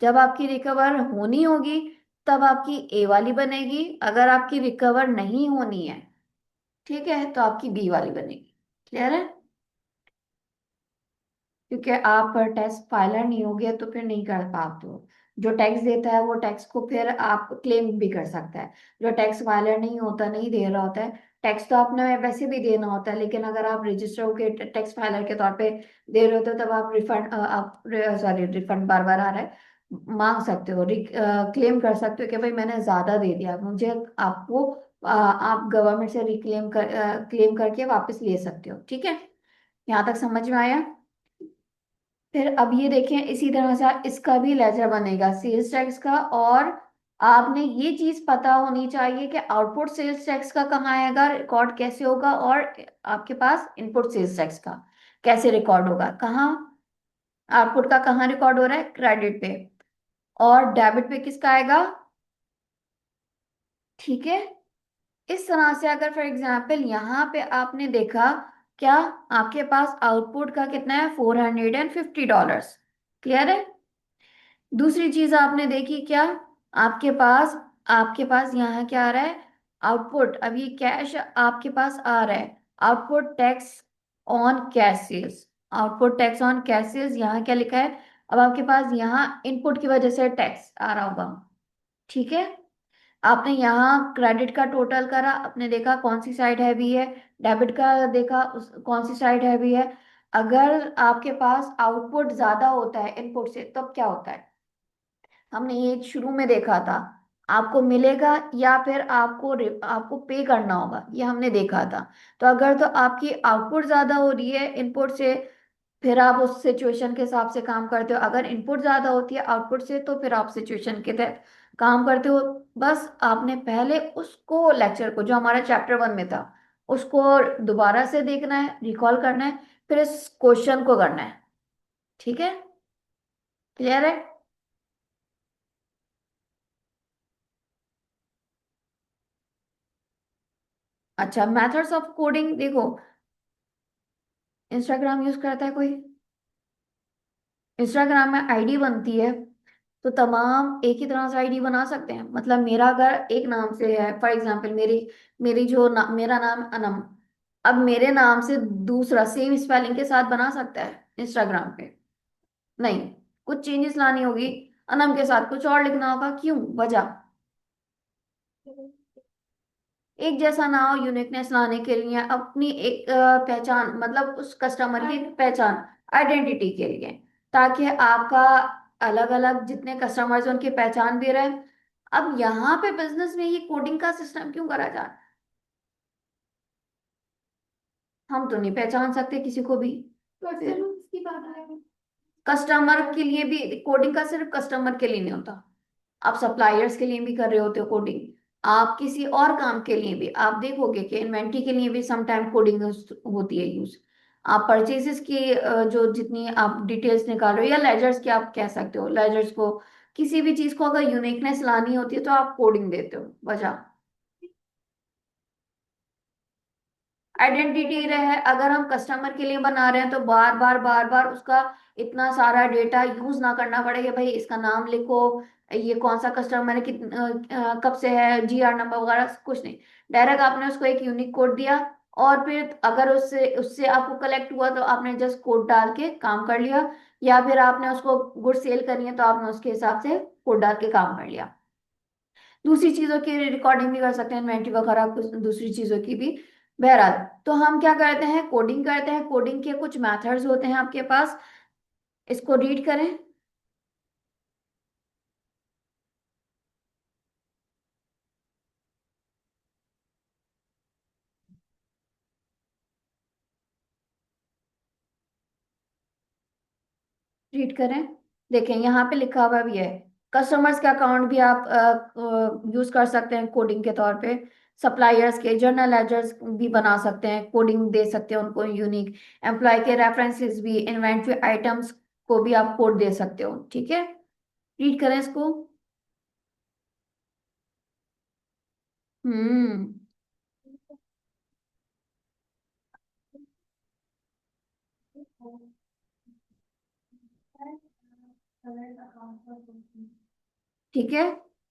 जब आपकी रिकवर होनी होगी तब आपकी ए वाली बनेगी, अगर आपकी रिकवर नहीं होनी है, ठीक है, तो आपकी बी वाली बनेगी। क्लियर है? क्योंकि आप टैक्स फाइलर नहीं होगे तो फिर नहीं कर पाते हो। जो टैक्स देता है वो टैक्स को फिर आप क्लेम भी कर सकता है। जो टैक्स फाइलर नहीं होता, नहीं दे रहा होता है, टैक्स तो आपने वैसे भी देना होता है, लेकिन अगर आप रजिस्टर होके टैक्स फाइलर के तौर पे दे रहे होते हो तब आप रिफंड, आप, सॉरी रिफंड बार बार आ रहा है, मांग सकते हो, क्लेम कर सकते हो कि भाई मैंने ज्यादा दे दिया मुझे, आपको आप गवर्नमेंट से रिक्लेम क्लेम करके वापस ले सकते हो। ठीक है, यहाँ तक समझ में आया? फिर अब ये देखें, इसी तरह से इसका भी लेजर बनेगा सेल्स टैक्स का, और आपने ये चीज पता होनी चाहिए कि आउटपुट सेल्स टैक्स का कहाँ आएगा, रिकॉर्ड कैसे होगा, और आपके पास इनपुट सेल्स टैक्स का कैसे रिकॉर्ड होगा, कहाँ, आउटपुट का कहाँ रिकॉर्ड हो रहा है, क्रेडिट पे, और डेबिट पे किसका आएगा। ठीक है, इस तरह से अगर फॉर एग्जाम्पल यहाँ पे आपने देखा, क्या आपके पास आउटपुट का कितना है, $450। क्लियर है? दूसरी चीज आपने देखी क्या, आपके पास यहाँ क्या आ रहा है, आउटपुट, अब ये कैश आपके पास आ रहा है, output tax on cash sales, output tax on cash sales, यहाँ क्या लिखा है, अब आपके पास यहाँ इनपुट की वजह से टैक्स आ रहा होगा, ठीक है। आपने यहाँ क्रेडिट का टोटल करा, आपने देखा कौन सी साइड हैवी है, डेबिट का देखा कौन सी साइड हैवी है। अगर आपके पास आउटपुट ज्यादा होता है इनपुट से तब क्या होता है, हमने ये शुरू में देखा था, आपको मिलेगा या फिर आपको पे करना होगा, ये हमने देखा था। तो अगर तो आपकी आउटपुट ज्यादा हो रही है इनपुट से, फिर आप उस सिचुएशन के हिसाब से काम करते हो। अगर इनपुट ज्यादा होती है आउटपुट से तो फिर आप सिचुएशन के तहत काम करते हो। बस आपने पहले उसको लेक्चर को जो हमारा चैप्टर 1 में था उसको दोबारा से देखना है, रिकॉल करना है, फिर इस क्वेश्चन को करना है, ठीक है। क्लियर है? अच्छा, मेथड्स ऑफ कोडिंग देखो, इंस्टाग्राम यूज करता है कोई? इंस्टाग्राम में आईडी बनती है तो तमाम एक ही तरह से आईडी बना सकते हैं। मतलब मेरा अगर एक नाम से है, फॉर एग्जांपल मेरी मेरी मेरा नाम अनम, अब मेरे नाम से दूसरा सेम स्पेलिंग के साथ बना सकता है इंस्टाग्राम पे? नहीं, कुछ चेंजेस लानी होगी, अनम के साथ कुछ और लिखना होगा। क्यों? वजह, एक जैसा ना हो, यूनिकनेस लाने के लिए, अपनी एक पहचान, मतलब उस कस्टमर की पहचान, आइडेंटिटी के लिए, ताकि आपका अलग अलग जितने कस्टमर्स हैं उनकी पहचान भी रहे। अब यहाँ पे बिजनेस में ये कोडिंग का सिस्टम क्यों करा जा रहा है? हम तो नहीं पहचान सकते किसी को भी। कस्टमर के लिए भी कोडिंग का सिर्फ कस्टमर के लिए नहीं होता, आप सप्लायर्स के लिए भी कर रहे होते हो कोडिंग, आप किसी और काम के लिए भी, आप देखोगे कि इन्वेंट्री के लिए भी सम टाइम कोडिंग होती है यूज। आप परचेजेस की जो जितनी आप डिटेल्स निकाल रहे हो, या लेजर्स की आप कह सकते हो, लेजर्स को किसी भी चीज को अगर यूनिकनेस लानी होती है तो आप कोडिंग देते हो, वजह आइडेंटिटी रहे। अगर हम कस्टमर के लिए बना रहे हैं तो बार बार उसका इतना सारा डेटा यूज ना करना पड़े कि भाई इसका नाम लिखो, ये कौन सा कस्टमर है, कब से है, जीआर नंबर वगैरह कुछ नहीं। डायरेक्ट आपने उसको एक यूनिक कोड दिया, और फिर अगर उससे उससे आपको कलेक्ट हुआ तो आपने जस्ट कोड डाल के काम कर लिया, या फिर आपने उसको गुड सेल करनी है तो आपने उसके हिसाब से कोड डाल के काम कर लिया। दूसरी चीजों की रिकॉर्डिंग भी कर सकते हैं, इन्वेंटरी वगैरह कुछ दूसरी चीजों की भी। बहरहाल, तो हम क्या करते हैं, कोडिंग करते हैं। कोडिंग के कुछ मेथड्स होते हैं आपके पास, इसको रीड करें। रीड करें, देखें यहाँ पे लिखा हुआ भी है, कस्टमर्स के अकाउंट भी आप यूज कर सकते हैं कोडिंग के तौर पे। सप्लायर्स के जर्नल लेजर्स भी बना सकते हैं, कोडिंग दे सकते हैं उनको यूनिक। एम्प्लॉय के रेफरेंसेस भी, इन्वेंट्री आइटम्स को भी आप कोड दे सकते हो, ठीक है। रीड करें इसको। हम्म। ठीक है,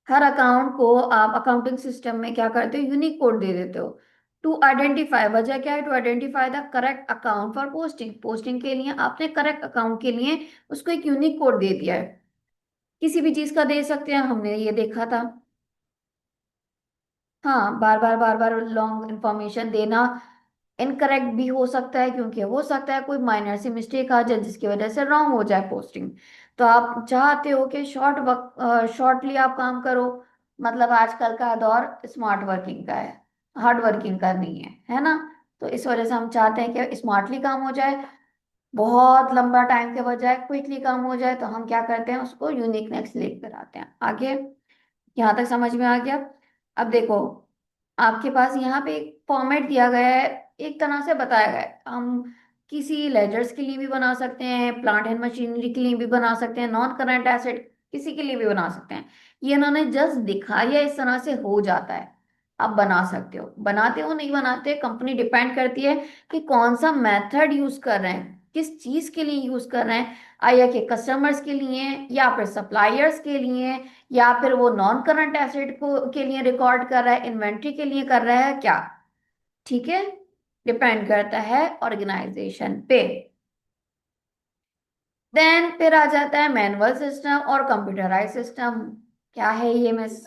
हर अकाउंट को आप अकाउंटिंग सिस्टम में क्या करते हो, यूनिक कोड दे देते हो। टू आइडेंटिफाई, वजह क्या है, to identify the correct account for posting, posting के लिए आपने करेक्ट अकाउंट के लिए उसको एक यूनिक कोड दे दिया है। किसी भी चीज का दे सकते हैं, हमने ये देखा था। हाँ, बार बार लॉन्ग इंफॉर्मेशन देना इनकरेक्ट भी हो सकता है, क्योंकि हो सकता है कोई माइनर सी मिस्टेक आ जाए जिसकी वजह से रॉन्ग हो जाए पोस्टिंग। तो आप चाहते हो कि शॉर्ट वक्त शॉर्टली आप काम करो। मतलब आजकल का दौर स्मार्ट वर्किंग का है, हार्ड वर्किंग का नहीं है ना। तो इस वजह से हम चाहते हैं कि स्मार्टली काम हो जाए, बहुत लंबा टाइम के बजाय क्विकली काम हो जाए। तो हम क्या करते हैं, उसको यूनिकनेस लेकर आते हैं आगे। यहाँ तक समझ में आ गया? अब देखो, आपके पास यहाँ पे एक फॉर्मेट दिया गया है, एक तरह से बताया गया है। हम किसी लेजर्स के लिए भी बना सकते हैं, प्लांट एंड मशीनरी के लिए भी बना सकते हैं, नॉन करंट एसेट किसी के लिए भी बना सकते हैं। ये इन्होंने जस्ट दिखाया, इस तरह से हो जाता है। आप बना सकते हो, बनाते हो नहीं बनाते कंपनी डिपेंड करती है कि कौन सा मेथड यूज कर रहे हैं, किस चीज के लिए यूज कर रहे हैं। आया कि कस्टमर्स के लिए, या फिर सप्लायर्स के लिए, या फिर वो नॉन करंट एसेट को के लिए रिकॉर्ड कर रहा है, इन्वेंट्री के लिए कर रहा है क्या, ठीक है। डिपेंड करता है ऑर्गेनाइजेशन पे। देन फिर आ जाता है मैनुअल सिस्टम और कंप्यूटराइज सिस्टम। क्या है ये मिस?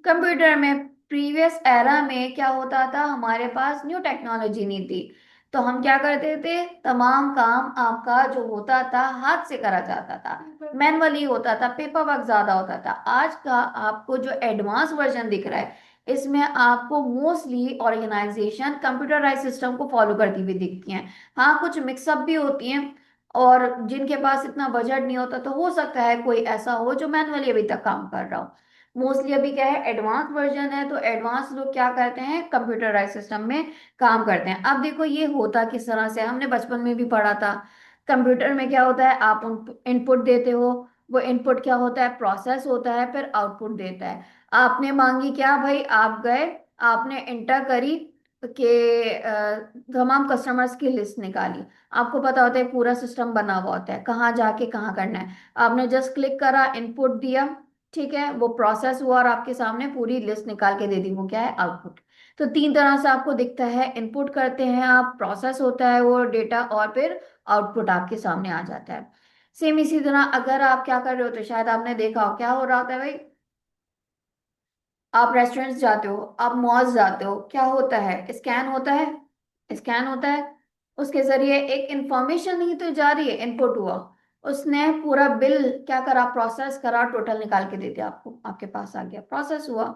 कंप्यूटर में प्रीवियस एरा में क्या होता था, हमारे पास न्यू टेक्नोलॉजी नहीं थी, तो हम क्या करते थे, तमाम काम आपका जो होता था हाथ से करा जाता था, मैनुअली होता था, पेपर वर्क ज्यादा होता था। आज का आपको जो एडवांस वर्जन दिख रहा है, इसमें आपको मोस्टली ऑर्गेनाइजेशन कंप्यूटराइज सिस्टम को फॉलो करती हुई दिखती हैं। हाँ, कुछ मिक्सअप भी होती हैं, और जिनके पास इतना बजट नहीं होता तो हो सकता है कोई ऐसा हो जो मैनुअली अभी तक काम कर रहा हो। मोस्टली अभी क्या है, एडवांस वर्जन है, तो एडवांस लोग क्या करते हैं, कंप्यूटराइज सिस्टम में काम करते हैं। अब देखो ये होता किस तरह से, हमने बचपन में भी पढ़ा था। कंप्यूटर में क्या होता है, आप इनपुट देते हो, वो इनपुट क्या होता है, प्रोसेस होता है, फिर आउटपुट देता है। आपने मांगी क्या भाई, आप गए, आपने इंटर करी कि तमाम कस्टमर्स की लिस्ट निकाली। आपको पता होता है पूरा सिस्टम बना हुआ होता है, कहाँ जाके कहाँ करना है। आपने जस्ट क्लिक करा, इनपुट दिया, ठीक है, वो प्रोसेस हुआ और आपके सामने पूरी लिस्ट निकाल के दे दी, वो क्या है, आउटपुट। तो तीन तरह से आपको दिखता है, इनपुट करते हैं आप, प्रोसेस होता है वो डेटा, और फिर आउटपुट आपके सामने आ जाता है। सेम इसी तरह अगर आप क्या कर रहे हो, तो शायद आपने देखा हो क्या हो रहा होता है भाई, आप रेस्टोरेंट्स जाते हो, आप मॉल्स जाते हो, क्या होता है, स्कैन होता है, स्कैन होता है, उसके जरिए एक इंफॉर्मेशन ही तो जा रही है, इनपुट हुआ, उसने पूरा बिल क्या करा, प्रोसेस करा, टोटल निकाल के दे दिया आपको, आपके पास आ गया, प्रोसेस हुआ।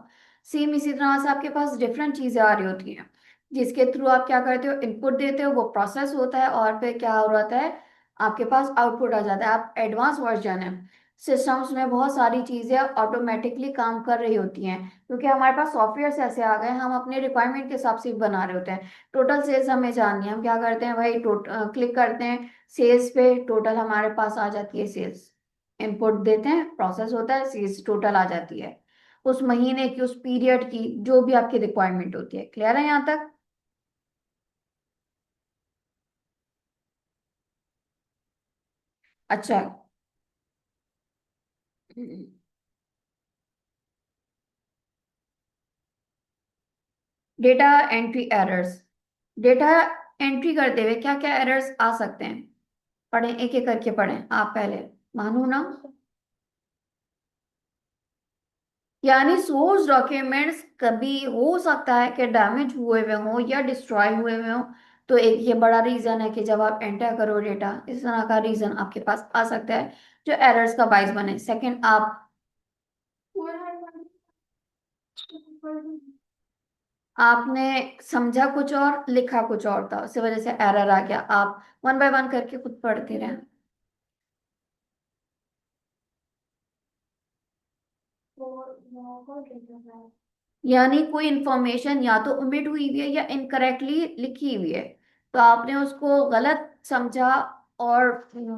सेम इसी तरह से आपके पास डिफरेंट चीजें आ रही होती हैं, जिसके थ्रू आप क्या करते हो, इनपुट देते हो, वो प्रोसेस होता है, और फिर क्या हो रहा है, आपके पास आउटपुट आ जाता है। आप एडवांस वर्जन है, सिस्टम्स में बहुत सारी चीजें ऑटोमेटिकली काम कर रही होती हैं, क्योंकि हमारे पास सॉफ्टवेयर ऐसे आ गए हैं, हम अपने रिक्वायरमेंट के हिसाब से बना रहे होते हैं। टोटल सेल्स हमें जाननी है, हम क्या करते हैं भाई, क्लिक करते हैं सेल्स पे, टोटल हमारे पास आ जाती है सेल्स, इनपुट देते हैं, प्रोसेस होता है, सेल्स टोटल आ जाती है, उस महीने की, उस पीरियड की, जो भी आपकी रिक्वायरमेंट होती है। क्लियर है यहाँ तक? अच्छा। Data entry errors, data entry करते हुए क्या क्या एरर्स आ सकते हैं, पढ़ें, एक एक करके पढ़ें आप पहले, मानू ना। यानी सोर्स डॉक्यूमेंट्स कभी हो सकता है कि डैमेज हुए हुए हों या डिस्ट्रॉय हुए हुए हों, तो एक ये बड़ा रीजन है कि जब आप एंटर करो डेटा, इस तरह का रीजन आपके पास आ सकता है जो एरर्स का बायस बने। सेकंड, आप आपने समझा कुछ और, लिखा कुछ और था, उसी वजह से एरर आ गया। आप वन बाय वन करके खुद पढ़ते रहे। यानी कोई इंफॉर्मेशन या तो ओमिट हुई हुई है या इनकरेक्टली लिखी हुई है, तो आपने उसको गलत समझा, और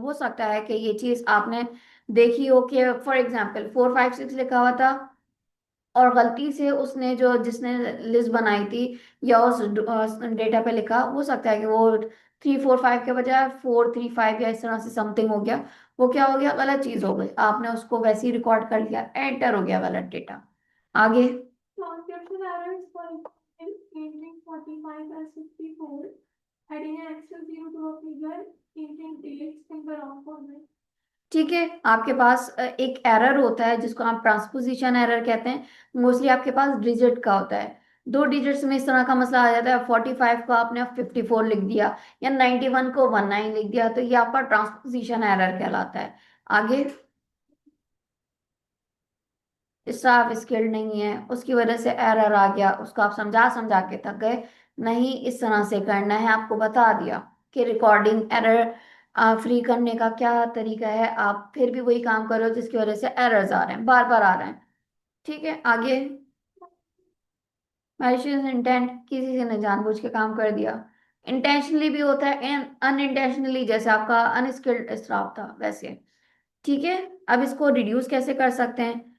हो सकता है कि ये चीज आपने देखी हो कि फॉर एग्जांपल 4 5 6 लिखा हुआ था, और गलती से उसने जो जिसने लिस्ट बनाई थी या उस डेटा पे लिखा, हो सकता है कि वो 3 4 5 के बजाय 4 3 5 या इस तरह से समथिंग हो गया, वो क्या हो गया, गलत चीज हो गई, आपने उसको वैसे ही रिकॉर्ड कर लिया, एंटर हो गया गलत डेटा। आगे, Transcription errors for changing 45 and 64, adding an extra zero to a figure, changing dates in the wrong format। ठीक है, आपके पास एक एरर होता है जिसको आप ट्रांसपोजिशन एरर कहते हैं, मोस्टली आपके पास डिजिट का होता है, दो डिजिट्स में इस तरह का मसला आ जाता है, 45 को आपने 54 लिख दिया, या 91 को 19 लिख दिया, तो ये आपका ट्रांसपोजिशन एरर कहलाता है। आगे, स्टाफ स्किल्ड नहीं है, उसकी वजह से एरर आ गया, उसको आप समझा समझा के थक गए, नहीं इस तरह से करना है, आपको बता दिया कि रिकॉर्डिंग एरर फ्री करने का क्या तरीका है, आप फिर भी वही काम करो जिसकी वजह से एरर्स आ रहे हैं, बार बार आ रहे हैं। ठीक है, आगे, मैलिशियस इंटेंट, किसी से ने जानबूझ के काम कर दिया, इंटेंशनली भी होता है एंड अनइंटेंशनली, जैसे आपका अनस्किल्ड स्टाफ था वैसे। ठीक है, अब इसको रिड्यूस कैसे कर सकते हैं,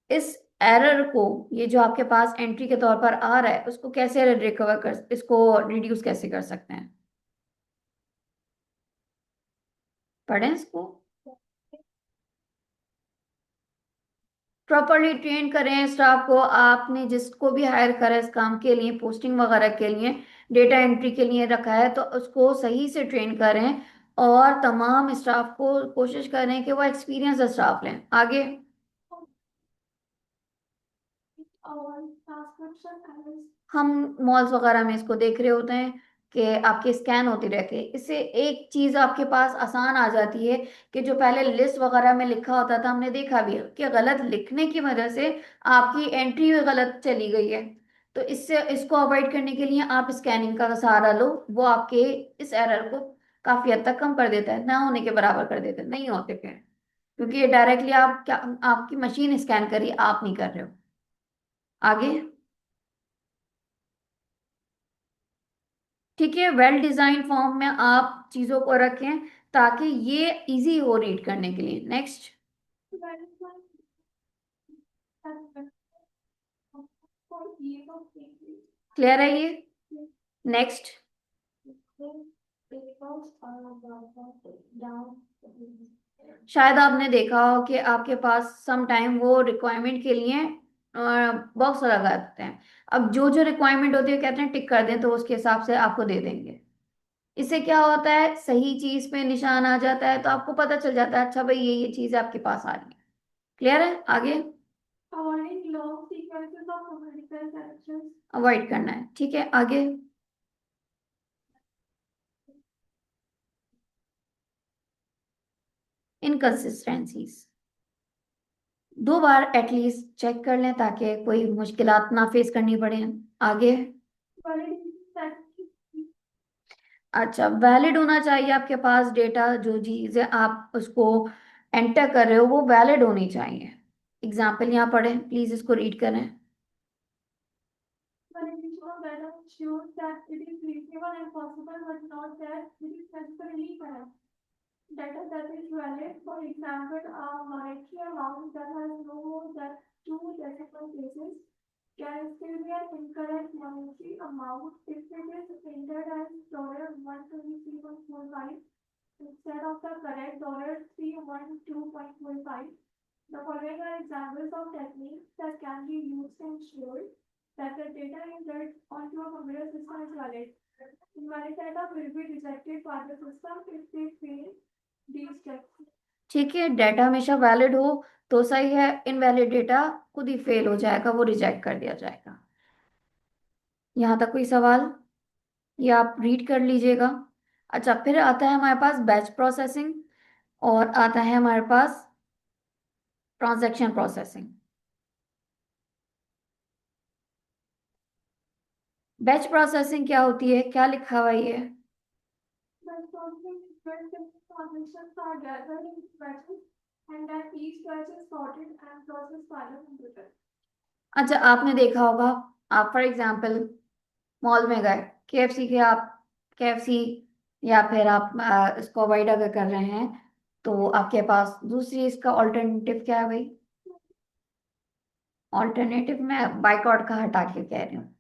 इस एरर को, ये जो आपके पास एंट्री के तौर पर आ रहा है, उसको कैसे रिकवर कर, इसको रिड्यूस कैसे कर सकते हैं, पढ़ें इसको। प्रॉपरली ट्रेन करें स्टाफ को, आपने जिसको भी हायर करा इस काम के लिए, पोस्टिंग वगैरह के लिए, डेटा एंट्री के लिए रखा है, तो उसको सही से ट्रेन करें और तमाम स्टाफ को कोशिश करें कि वो एक्सपीरियंस स्टाफ लें। आगे, हम मॉल्स वगैरह में इसको देख रहे होते हैं कि आपके स्कैन होती रहती है। इससे एक चीज आपके पास आसान आ जाती है कि जो पहले लिस्ट वगैरह में लिखा होता था, हमने देखा भी है कि गलत लिखने की वजह से आपकी एंट्री भी गलत चली गई है। तो इससे इसको अवॉइड करने के लिए आप स्कैनिंग का सहारा लो, वो आपके इस एरर को काफी हद तक कम कर देता है, ना होने के बराबर कर देता है, नहीं होते फिर, क्योंकि ये डायरेक्टली आप क्या, आपकी मशीन स्कैन करी, आप नहीं कर रहे हो। आगे, ठीक है, वेल डिजाइन फॉर्म में आप चीजों को रखें ताकि ये इजी हो रीड करने के लिए। नेक्स्ट, क्लियर है ये? नेक्स्ट, शायद आपने देखा हो कि आपके पास सम टाइम वो रिक्वायरमेंट के लिए बॉक्स लगा देते हैं। अब जो जो रिक्वायरमेंट होती है कहते हैं टिक कर दें, तो उसके हिसाब से आपको दे देंगे। इससे क्या होता है, सही चीज पे निशान आ जाता है, तो आपको पता चल जाता है अच्छा भाई ये चीज आपके पास आ रही है। क्लियर है? आगे, अवॉइड करना है, ठीक है। आगे, इनकंसिस्टेंसीज 2 बार एटलीस्ट चेक कर लें ताकि कोई मुश्किलात ना फेस करनी पड़े। आगे, अच्छा, वैलिड होना चाहिए आपके पास डेटा, जो चीजें आप उसको एंटर कर रहे हो वो वैलिड होनी चाहिए। एग्जाम्पल यहाँ पढ़ें प्लीज, इसको रीड करें। ठीक है, डाटा हमेशा वैलिड हो तो सही है, इनवैलिड डेटा खुद ही फेल हो जाएगा, वो रिजेक्ट कर दिया जाएगा। यहाँ तक कोई सवाल? ये आप रीड कर लीजिएगा। अच्छा, फिर आता है हमारे पास बैच प्रोसेसिंग और आता है हमारे पास ट्रांजैक्शन प्रोसेसिंग। बैच प्रोसेसिंग क्या होती है, क्या लिखा हुआ है ये? अच्छा, आपने देखा होगा, आप फॉर एग्जांपल मॉल में गए, केएफसी के आप, केएफसी या फिर आप इसको अवॉइड अगर कर रहे हैं, तो आपके पास दूसरी इसका ऑल्टरनेटिव क्या है भाई? ऑल्टरनेटिव मैं बाइकआउट का हटा के कह रही हूँ।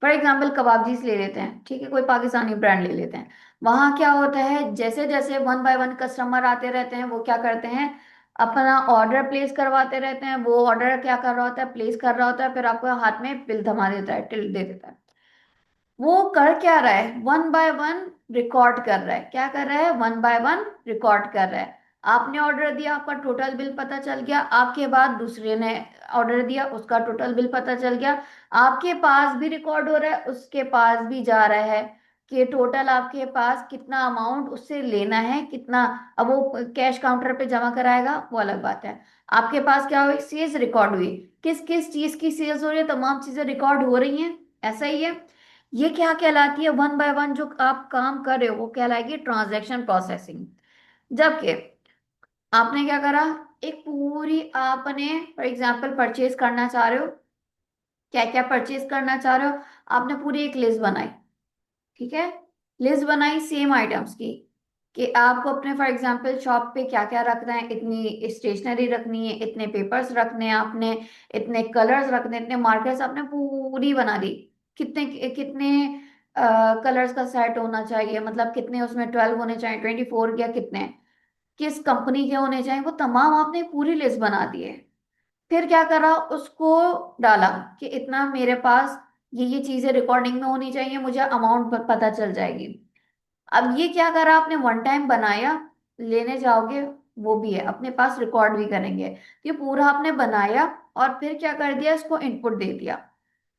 फॉर एग्जाम्पल कबाबजीस ले लेते हैं, ठीक है, कोई पाकिस्तानी ब्रांड ले लेते हैं। वहां क्या होता है, जैसे जैसे 1 बाय 1 कस्टमर आते रहते हैं, वो क्या करते हैं, अपना ऑर्डर प्लेस करवाते रहते हैं। वो ऑर्डर क्या कर रहा होता है, प्लेस कर रहा होता है, फिर आपको हाथ में बिल थमा देता है, टिल दे देता है। वो कर क्या रहा है, 1 बाय 1 रिकॉर्ड कर रहा है। क्या कर रहा है, 1 बाय 1 रिकॉर्ड कर रहा है। आपने ऑर्डर दिया, आपका टोटल बिल पता चल गया, आपके बाद दूसरे ने ऑर्डर दिया, उसका टोटल बिल पता चल गया, आपके पास भी रिकॉर्ड हो रहा है, उसके पास भी जा रहा है कि टोटल आपके पास कितना अमाउंट उससे लेना है, कितना। अब वो कैश काउंटर पे जमा कराएगा, वो अलग बात है। आपके पास क्या हुई, सेल्स रिकॉर्ड हुई, किस किस चीज की सेल्स हो रही है, तमाम चीजें रिकॉर्ड हो रही हैं। ऐसा ही है, ये क्या कहलाती है, 1 बाय 1 जो आप काम कर रहे हो वो कहलाएगी ट्रांजैक्शन प्रोसेसिंग। जबकि आपने क्या करा, एक पूरी आपने फॉर एग्जांपल परचेज करना चाह रहे हो, क्या क्या परचेज करना चाह रहे हो, आपने पूरी एक लिस्ट बनाई, ठीक है, लिस्ट बनाई सेम आइटम्स की, कि आपको अपने फॉर एग्जांपल शॉप पे क्या क्या रखना है, इतनी स्टेशनरी रखनी है, इतने पेपर्स रखने हैं आपने, इतने कलर्स रखने हैं, इतने मार्कर्स, आपने पूरी बना दी। कितने कितने कलर्स का सेट होना चाहिए, मतलब कितने उसमें 12 होने चाहिए, 24 या कितने, किस कंपनी के होने चाहिए, वो तमाम आपने पूरी लिस्ट बना दी है। फिर क्या करा, उसको डाला कि इतना मेरे पास ये चीजें रिकॉर्डिंग में होनी चाहिए, मुझे अमाउंट पता चल जाएगी। अब ये क्या करा आपने, वन टाइम बनाया, लेने जाओगे वो भी है, अपने पास रिकॉर्ड भी करेंगे। ये पूरा आपने बनाया और फिर क्या कर दिया, इसको इनपुट दे दिया।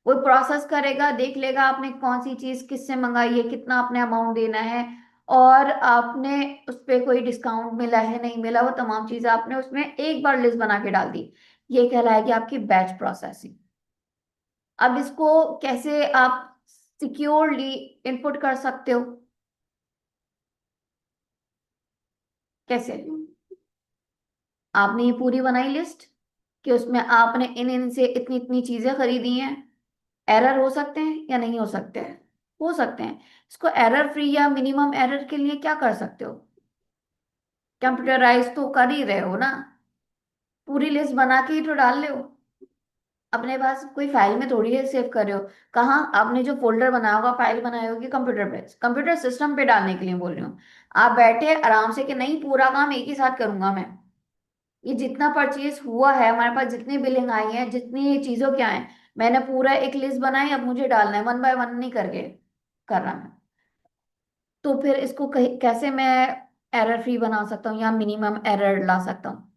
वो प्रोसेस करेगा, देख लेगा आपने कौन सी चीज किससे मंगाई है, कितना आपने अमाउंट देना है, और आपने उस पे कोई डिस्काउंट मिला है नहीं मिला, वो तमाम चीजें आपने उसमें एक बार लिस्ट बना के डाल दी। ये कहलाएगी आपकी बैच प्रोसेसिंग। अब इसको कैसे आप सिक्योरली इनपुट कर सकते हो, कैसे? आपने ये पूरी बनाई लिस्ट कि उसमें आपने इन इन से इतनी इतनी चीजें खरीदी हैं। एरर हो सकते हैं या नहीं हो सकते हैं? हो सकते हैं। इसको एरर फ्री या मिनिमम एरर के लिए क्या कर सकते हो, कंप्यूटराइज तो कर ही रहे हो ना, पूरी लिस्ट बना के ही तो डाल रहे हो। अपने पास कोई फाइल में थोड़ी है सेव कर रहे हो। कहाँ आपने जो फोल्डर बनाया होगा, फाइल बनाई होगी कंप्यूटर पे, कंप्यूटर सिस्टम पे डालने के लिए बोल रही हूँ। आप बैठे आराम से कि नहीं पूरा काम एक ही साथ करूंगा मैं, ये जितना परचेज हुआ है हमारे पास, जितनी बिलिंग आई है, जितनी चीजों के आए हैं, मैंने पूरा एक लिस्ट बनाई, अब मुझे डालना है, वन बाय वन नहीं करके करना है। तो फिर इसको कैसे मैं एरर फ्री बना सकता हूँ या मिनिमम एरर ला सकता हूँ?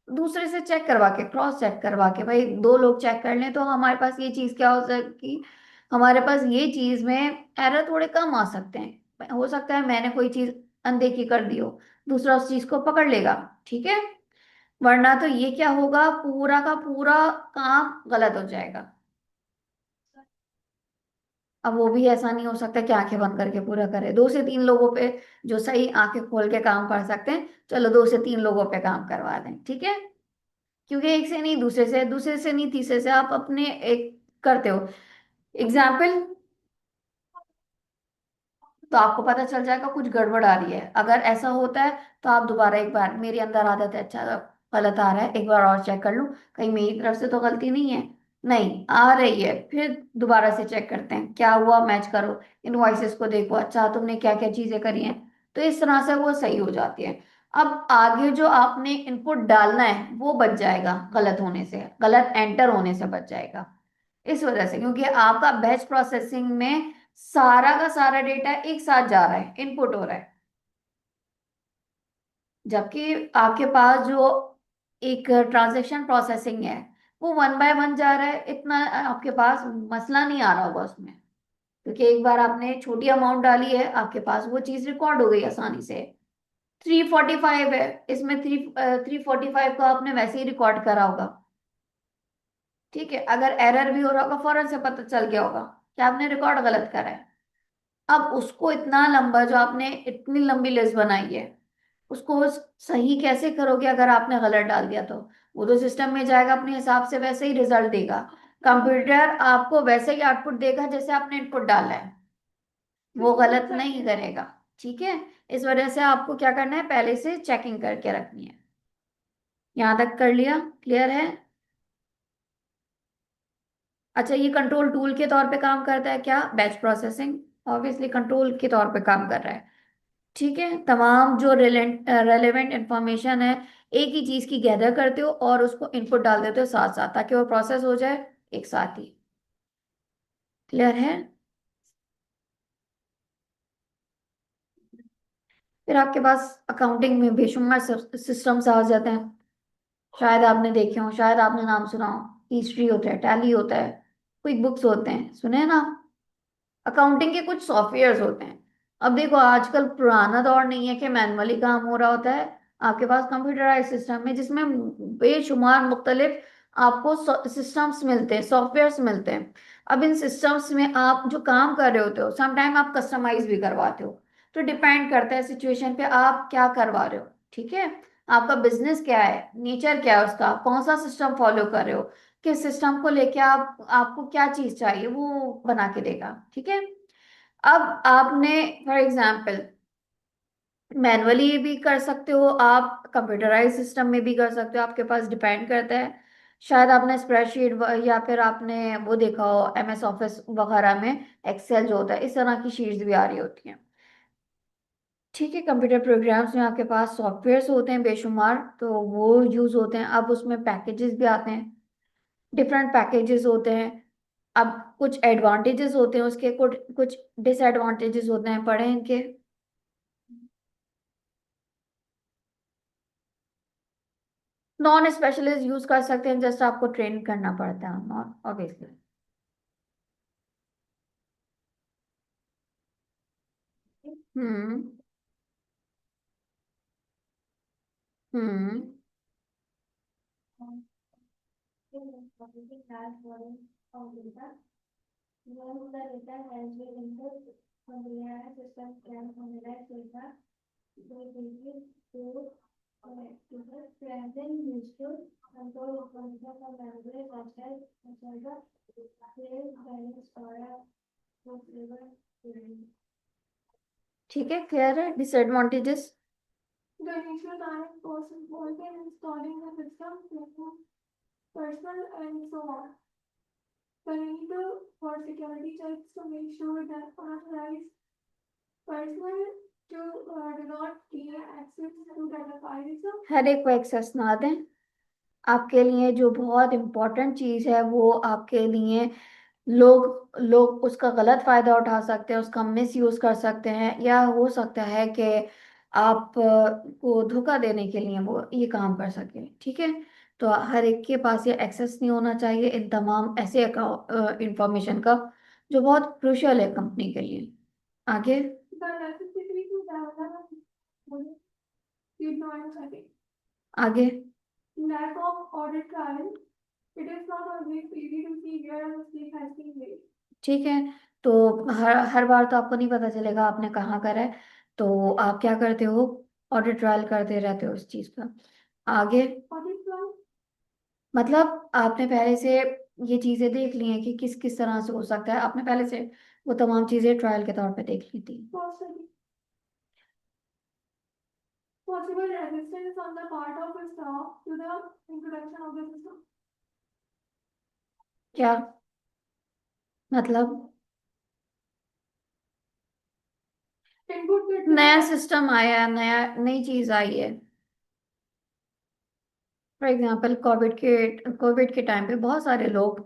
दूसरे से चेक करवा के, क्रॉस चेक करवा के, भाई दो लोग चेक कर लें तो हमारे पास ये चीज क्या हो सकती, हमारे पास ये चीज में एरर थोड़े कम आ सकते हैं। हो सकता है मैंने कोई चीज अनदेखी कर दी हो, दूसरा उस चीज को पकड़ लेगा, ठीक है। वरना तो ये क्या होगा, पूरा का पूरा काम गलत हो जाएगा। अब वो भी ऐसा नहीं हो सकता कि आंखें बंद करके पूरा करे, दो से तीन लोगों पे जो सही आंखें खोल के काम कर सकते हैं, चलो दो से तीन लोगों पे काम करवा दें, ठीक है। क्योंकि एक से नहीं, दूसरे से, दूसरे से नहीं, तीसरे से आप अपने एक करते हो एग्जाम्पल, तो आपको पता चल जाएगा कुछ गड़बड़ आ रही है। अगर ऐसा होता है तो आप दोबारा एक बार, मेरी अंदर आदत है, अच्छा गलत आ रहा है, एक बार और चेक कर लूं, कहीं मेरी तरफ से तो गलती नहीं है। नहीं आ रही है, फिर दोबारा से चेक करते हैं क्या हुआ, मैच करो, इनवॉइसेस को देखो, अच्छा तुमने क्या क्या चीजें करी हैं। तो इस तरह से वो सही हो जाती है। अब आगे जो आपने इनपुट डालना है वो बच जाएगा, गलत होने से, गलत एंटर होने से बच जाएगा। इस वजह से, क्योंकि आपका बैच प्रोसेसिंग में सारा का सारा डेटा एक साथ जा रहा है, इनपुट हो रहा है। जबकि आपके पास जो एक ट्रांजैक्शन प्रोसेसिंग है, वो वन बाय वन जा रहा है, इतना आपके पास मसला नहीं आ रहा होगा उसमें। क्योंकि एक बार आपने छोटी अमाउंट डाली है, आपके पास वो चीज रिकॉर्ड हो गई आसानी से। 345 है, इसमें 345 को आपने वैसे ही रिकॉर्ड करा होगा, ठीक है। अगर एरर भी हो रहा होगा, फौरन से पता चल गया होगा कि आपने रिकॉर्ड गलत करा है। अब उसको इतना लंबा, जो आपने इतनी लंबी लिस्ट बनाई है, उसको सही कैसे करोगे अगर आपने गलत डाल दिया तो? वो तो सिस्टम में जाएगा, अपने हिसाब से वैसे ही रिजल्ट देगा। कंप्यूटर आपको वैसे ही आउटपुट देगा जैसे आपने इनपुट डाला है, वो गलत नहीं करेगा, ठीक है। इस वजह से आपको क्या करना है, पहले से चेकिंग करके रखनी है। यहां तक कर लिया, क्लियर है? अच्छा, ये कंट्रोल टूल के तौर पे काम करता है क्या, बैच प्रोसेसिंग? ऑब्वियसली कंट्रोल के तौर पे काम कर रहा है, ठीक है। तमाम जो रेलेवेंट इंफॉर्मेशन है, एक ही चीज की गैदर करते हो और उसको इनपुट डाल देते हो साथ साथ, ताकि वो प्रोसेस हो जाए एक साथ ही। क्लियर है? फिर आपके पास अकाउंटिंग में बेशुमार सिस्टम्स आ जाते हैं। शायद आपने देखे हो, शायद आपने नाम सुना हो। हिस्ट्री होता है, टैली होता है, क्विक बुक्स होते हैं, सुने हैं ना? अकाउंटिंग के कुछ सॉफ्टवेयर्स होते हैं। अब देखो, आजकल पुराना दौर नहीं है कि मैनुअली काम हो रहा होता है। आपके पास कंप्यूटराइज सिस्टम है जिसमें बेशुमार मुख्तलिफ आपको सिस्टम्स मिलते हैं, सॉफ्टवेयर्स मिलते हैं। अब इन सिस्टम्स में आप जो काम कर रहे होते हो, समटाइम आप कस्टमाइज भी करवाते हो। तो डिपेंड करता है सिचुएशन पे आप क्या करवा रहे हो, ठीक है। आपका बिजनेस क्या है, नेचर क्या है उसका, कौन सा सिस्टम फॉलो कर रहे हो, किस सिस्टम को लेके आप, आपको क्या चीज चाहिए वो बना के देगा, ठीक है। अब आपने फॉर एग्जाम्पल मैनुअली भी कर सकते हो, आप कंप्यूटराइज सिस्टम में भी कर सकते हो, आपके पास डिपेंड करता है। शायद आपने स्प्रेडशीट या फिर आपने वो देखा हो MS ऑफिस वगैरह में, एक्सेल जो होता है, इस तरह की शीट्स भी आ रही होती हैं, ठीक है। कंप्यूटर प्रोग्राम्स में आपके पास सॉफ्टवेयर्स होते हैं बेशुमार, तो वो यूज होते हैं। अब उसमें पैकेजेस भी आते हैं, डिफरेंट पैकेजेस होते हैं। अब कुछ एडवांटेजेस होते हैं उसके, कुछ कुछ डिसएडवांटेजेस होते हैं, पढ़े इनके। नॉन स्पेशलिस्ट यूज कर सकते हैं, जस्ट आपको ट्रेन करना पड़ता है, नॉन ऑब्वियसली। हम्म। हम्म। ठीक है, क्लियर है disadvantages. The initial time was involved in installing the system, personal and so on. The need for security checks to make sure that unauthorized personnel do not gain access to data files. हर एक को access ना दें। आपके लिए जो बहुत important चीज है वो आपके लिए लोग लोग उसका गलत फायदा उठा सकते हैं, उसका मिस यूज कर सकते हैं, या हो सकता है कि आप को धोखा देने के लिए वो ये काम कर सके। ठीक है, तो हर एक के पास ये एक्सेस नहीं होना चाहिए इन तमाम ऐसे इंफॉर्मेशन का जो बहुत क्रूशियल है कंपनी के लिए। आगे। आगे। Lack of audit trail. It is not always easy to see where a mistake has been made. ठीक है, तो हर हर बार तो आपको नहीं पता चलेगा आपने कहाँ करा है, तो आप क्या करते हो, ऑडिट ट्रायल करते रहते हो इस चीज का। आगे। ऑडिट ट्रायल मतलब आपने पहले से ये चीजें देख ली हैं कि किस किस तरह से हो सकता है, आपने पहले से वो तमाम चीजें ट्रायल के तौर पे देख ली थी। Possible resistance on the part of the staff to the introduction of the system. क्या मतलब? नया सिस्टम आया है, नया नई चीज आई है। फॉर एग्जाम्पल कोविड के टाइम पे बहुत सारे लोग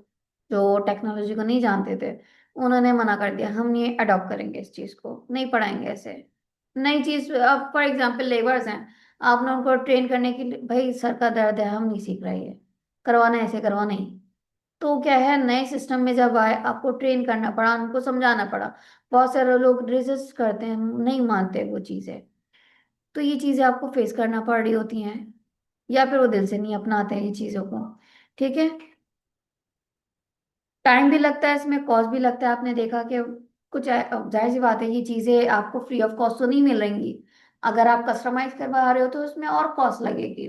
जो टेक्नोलॉजी को नहीं जानते थे, उन्होंने मना कर दिया हम ये अडॉप्ट करेंगे, इस चीज को नहीं पढ़ाएंगे ऐसे। नई चीज, अब फॉर एग्जाम्पल लेबर्स हैं, आपने उनको ट्रेन करने के लिए, भाई सर का दर्द है हम नहीं सीख रहे, ये करवाना है, ऐसे करवाना ही। तो क्या है, नए सिस्टम में जब आए आपको ट्रेन करना पड़ा, उनको समझाना पड़ा। बहुत सारे लोग रेजिस्ट करते हैं, नहीं मानते वो चीजें। तो ये चीजें आपको फेस करना पड़ रही होती हैं, या फिर वो दिल से नहीं अपनाते हैं ये चीजों को। ठीक है, टाइम भी लगता है इसमें, कॉस्ट भी लगता है। आपने देखा कि कुछ जाहिर सी बात है, ये चीजें आपको फ्री ऑफ कॉस्ट तो नहीं मिलेंगी। अगर आप कस्टमाइज करवा रहे हो तो उसमें और कॉस्ट लगेगी।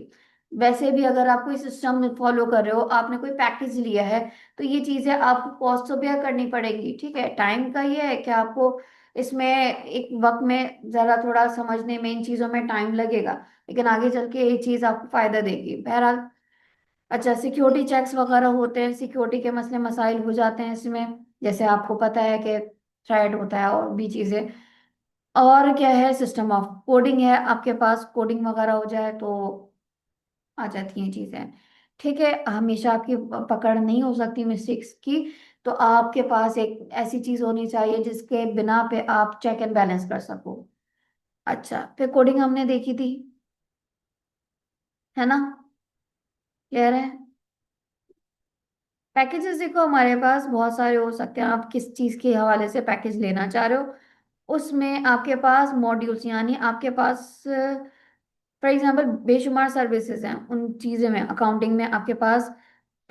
वैसे भी अगर आप कोई सिस्टम फॉलो कर रहे हो, आपने कोई पैकेज लिया है, तो ये चीजें आपको कॉस्ट तो बेयर करनी पड़ेगी। ठीक है, टाइम का ये है कि आपको इसमें एक वक्त में जरा थोड़ा समझने में इन चीजों में टाइम लगेगा, लेकिन आगे चल के ये चीज आपको फायदा देगी बहरहाल। अच्छा, सिक्योरिटी चेक्स वगैरह होते हैं, सिक्योरिटी के मसले मसाइल हो जाते हैं इसमें, जैसे आपको पता है कि थ्रेड होता है और भी चीजें। और क्या है, सिस्टम ऑफ कोडिंग है, आपके पास कोडिंग वगैरह हो जाए तो आ जाती हैं चीजें। ठीक है, हमेशा आपकी पकड़ नहीं हो सकती मिस्टेक्स की, तो आपके पास एक ऐसी चीज होनी चाहिए जिसके बिना पे आप चेक एंड बैलेंस कर सको। अच्छा, फिर कोडिंग हमने देखी थी, है ना, क्लियर है। पैकेजेस देखो हमारे पास बहुत सारे हो सकते हैं, आप किस चीज़ के हवाले से पैकेज लेना चाह रहे हो। उसमें आपके पास मॉड्यूल्स, यानी आपके पास फॉर एग्जांपल बेशुमार सर्विसेज हैं, उन चीज़ों में अकाउंटिंग में आपके पास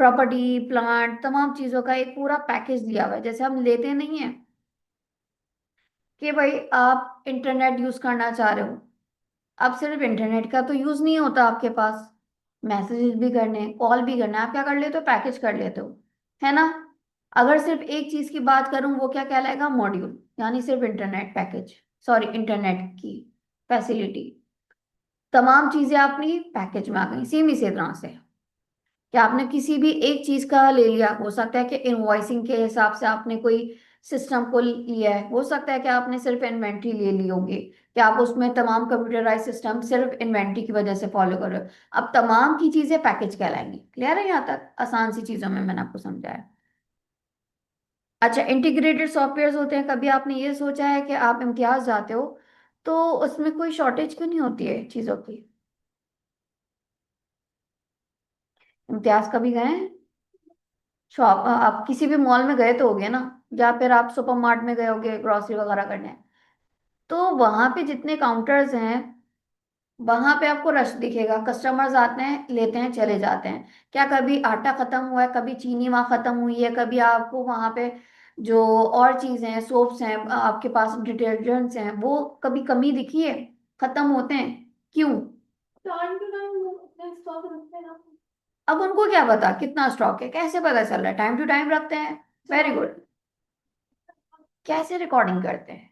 प्रॉपर्टी प्लांट तमाम चीज़ों का एक पूरा पैकेज दिया हुआ है। जैसे हम लेते नहीं है कि भाई आप इंटरनेट यूज़ करना चाह रहे हो, अब सिर्फ इंटरनेट का तो यूज़ नहीं होता आपके पास, मैसेजेस भी करने, कॉल भी करना है, आप क्या कर लेते हो, पैकेज कर लेते हो, है ना। अगर सिर्फ एक चीज की बात करूं, वो क्या कहलाएगा, मॉड्यूल, यानी सिर्फ इंटरनेट पैकेज, सॉरी इंटरनेट की फैसिलिटी। तमाम चीजें अपनी पैकेज में आ गई, सेम इसी तरह से कि आपने किसी भी एक चीज का ले लिया, हो सकता है कि इनवॉइसिंग के हिसाब से आपने कोई सिस्टम को लिया है, हो सकता है कि आपने सिर्फ इन्वेंट्री ले ली होगी, कि आप उसमें तमाम कंप्यूटराइज सिस्टम सिर्फ इन्वेंट्री की वजह से फॉलो कर रहे हो। अब तमाम की चीजें पैकेज कहलाएंगी। क्लियर है यहाँ तक, आसान सी चीजों में मैंने आपको समझाया। अच्छा, इंटीग्रेटेड सॉफ्टवेयर होते हैं, कभी आपने ये सोचा है कि आप इम्तियाज जाते हो तो उसमें कोई शॉर्टेज क्यों नहीं होती है चीजों की? इम्तियाज कभी गए हैं? शॉप, आप किसी भी मॉल में गए तो होगे ना, या फिर आप सुपरमार्ट में गए होगे ग्रोसरी वगैरह करने। तो वहां पे जितने काउंटर्स हैं, वहां पे आपको रश दिखेगा, कस्टमर्स आते हैं, लेते हैं, चले जाते हैं। क्या कभी आटा खत्म हुआ है, कभी चीनी वहां खत्म हुई है, कभी आपको वहां पे जो और चीजें हैं, सोप्स हैं, आपके पास डिटर्जेंट्स हैं, वो कभी कमी दिखी है? खत्म होते हैं, क्यों? टाइम टू टाइम स्टॉक रखते हैं ना। अब उनको क्या पता कितना स्टॉक है, कैसे पता चल रहा है? टाइम टू टाइम रखते हैं। Very good. कैसे रिकॉर्डिंग करते हैं?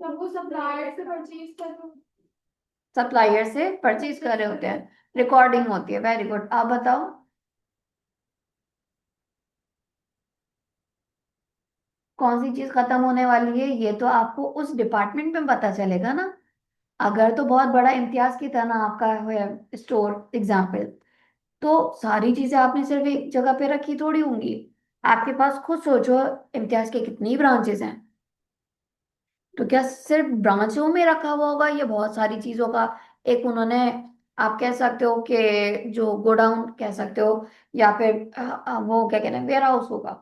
जब वो सप्लायर से परचेज कर रहे, सप्लायर से परचेज कर रहे होते हैं, रिकॉर्डिंग होती है। वेरी गुड, आप बताओ। कौन सी चीज खत्म होने वाली है, ये तो आपको उस डिपार्टमेंट में पता चलेगा ना। अगर तो बहुत बड़ा इम्तियाज की तरह आपका है स्टोर एग्जाम्पल, तो सारी चीजें आपने सिर्फ एक जगह पे रखी थोड़ी होंगी। आपके पास खुद सोचो, इम्तियाज के कितनी ब्रांचेस हैं, तो क्या सिर्फ ब्रांचों में रखा हुआ होगा? ये बहुत सारी चीजों का एक उन्होंने, आप कह सकते हो कि जो गोडाउन कह सकते हो, या फिर वो क्या कहते हैं, वेयर हाउस होगा,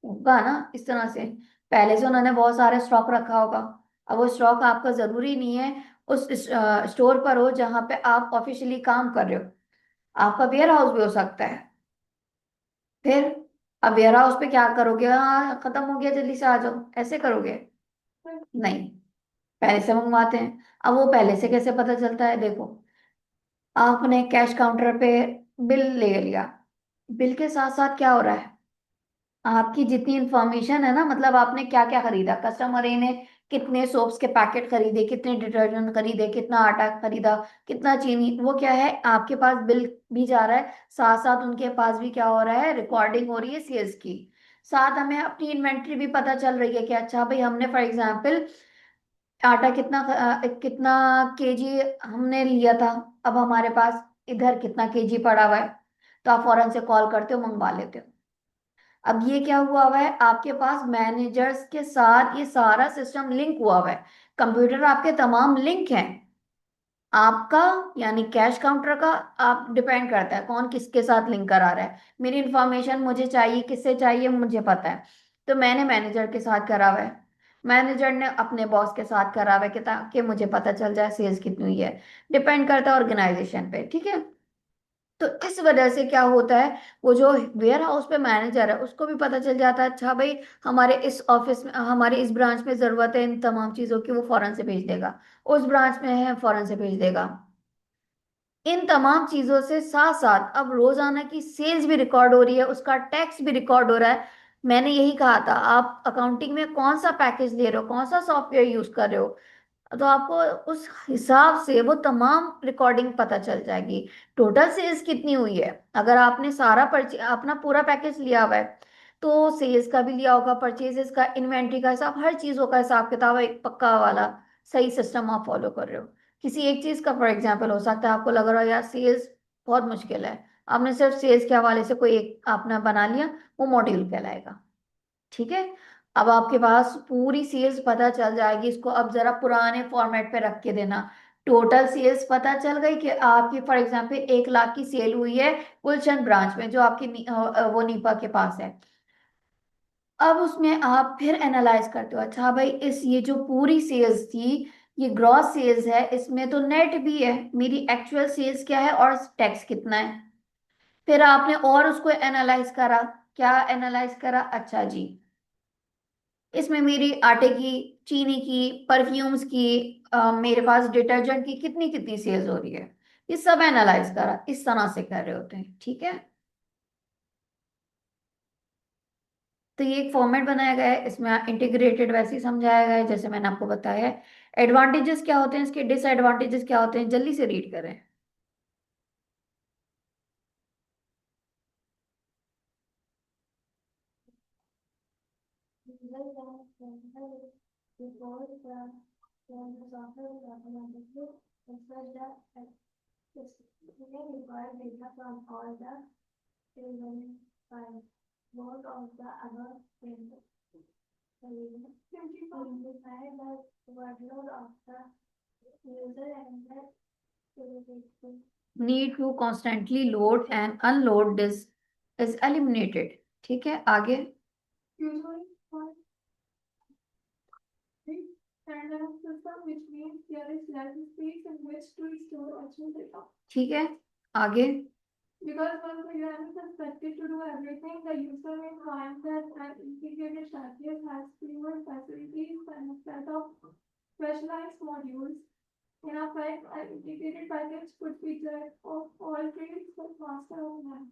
होगा ना इस तरह से। पहले से उन्होंने बहुत सारे स्टॉक रखा होगा। अब वो स्टॉक आपका जरूरी नहीं है उस स्टोर पर हो जहां पे आप ऑफिशियली काम कर रहे हो, आपका वेयर हाउस भी हो सकता है। फिर अब वेयर हाउस पे क्या करोगे? हाँ खत्म हो गया, जल्दी से आ जाओ, ऐसे करोगे? नहीं, पहले से मंगवाते हैं। अब वो पहले से कैसे पता चलता है? देखो, आपने कैश काउंटर पे बिल ले लिया, बिल के साथ साथ क्या हो रहा है, आपकी जितनी इंफॉर्मेशन है ना, मतलब आपने क्या क्या खरीदा, कस्टमर ए ने कितने सोप्स के पैकेट खरीदे, कितने डिटर्जेंट खरीदे, कितना आटा खरीदा, कितना चीनी, वो क्या है आपके पास बिल भी जा रहा है, साथ साथ उनके पास भी क्या हो रहा है, रिकॉर्डिंग हो रही है सेल्स की। साथ हमें अपनी इन्वेंट्री भी पता चल रही है कि अच्छा भाई, हमने फॉर एग्जांपल आटा कितना कितना केजी हमने लिया था, अब हमारे पास इधर कितना केजी पड़ा हुआ है, तो आप फौरन से कॉल करते हो, मंगवा लेते हो। अब ये क्या हुआ हुआ है, आपके पास मैनेजर्स के साथ ये सारा सिस्टम लिंक हुआ हुआ है, कंप्यूटर आपके तमाम लिंक हैं। आपका यानी कैश काउंटर का आप डिपेंड करता है कौन किसके साथ लिंक करा रहा है। मेरी इंफॉर्मेशन मुझे चाहिए, किससे चाहिए मुझे पता है, तो मैंने मैनेजर के साथ करा हुआ है, मैनेजर ने अपने बॉस के साथ करा हुआ है कि ताकि मुझे पता चल जाए सेल्स कितनी हुई है। डिपेंड करता है ऑर्गेनाइजेशन पे, ठीक है। तो इस वजह से क्या होता है, वो जो वेयर हाउस पे मैनेजर है उसको भी पता चल जाता है, अच्छा भाई हमारे इस ऑफिस में, हमारे इस ब्रांच में जरूरत है इन तमाम चीजों की, वो फौरन से भेज देगा। उस ब्रांच में है, फौरन से भेज देगा। इन तमाम चीजों से साथ साथ अब रोजाना की सेल्स भी रिकॉर्ड हो रही है, उसका टैक्स भी रिकॉर्ड हो रहा है। मैंने यही कहा था, आप अकाउंटिंग में कौन सा पैकेज ले रहे हो, कौन सा सॉफ्टवेयर यूज कर रहे हो, तो आपको उस हिसाब से वो तमाम रिकॉर्डिंग पता चल जाएगी। टोटल सेल्स कितनी हुई है, अगर आपने सारा परचे अपना पूरा पैकेज लिया हुआ है, तो सेल्स का भी लिया होगा, परचेजेस का, इन्वेंट्री का हिसाब, हर चीजों का हिसाब किताब एक पक्का वाला सही सिस्टम आप फॉलो कर रहे हो। किसी एक चीज का फॉर एग्जाम्पल हो सकता है आपको लग रहा हो यार सेल्स बहुत मुश्किल है, आपने सिर्फ सेल्स के हवाले से कोई एक आपने बना लिया, वो मॉड्यूल कहलाएगा, ठीक है। अब आपके पास पूरी सेल्स पता चल जाएगी, इसको अब जरा पुराने फॉर्मेट पे रख के देना। टोटल सेल्स पता चल गई कि आपकी फॉर एग्जांपल 1 लाख की सेल हुई है गुलशन ब्रांच में जो आपकी वो नीपा के पास है। अब उसमें आप फिर एनालाइज करते हो, अच्छा भाई इस ये जो पूरी सेल्स थी, ये ग्रॉस सेल्स है, इसमें तो नेट भी है, मेरी एक्चुअल सेल्स क्या है और टैक्स कितना है। फिर आपने और उसको एनालाइज करा, क्या एनालाइज करा, अच्छा जी इसमें मेरी आटे की, चीनी की, परफ्यूम्स की, मेरे पास डिटर्जेंट की कितनी कितनी सेल्स हो रही है, ये सब एनालाइज करा, इस तरह से कर रहे होते हैं, ठीक है। तो ये एक फॉर्मेट बनाया गया है, इसमें इंटीग्रेटेड वैसे ही समझाया गया है जैसे मैंने आपको बताया है। एडवांटेजेस क्या होते हैं इसके, डिसएडवांटेजेस क्या होते हैं, जल्दी से रीड करें। Load of the other simplify the workload of the user and the need to constantly load and unload disk is eliminated. ठीक है, आगे usually for standalone system, which means there is less space in which to store actual data. ठीक है, आगे because one program is expected to do everything, the user may find that an integrated package has fewer facilities than a set of specialized modules. In effect, an integrated package could be jack of all trades but master of none.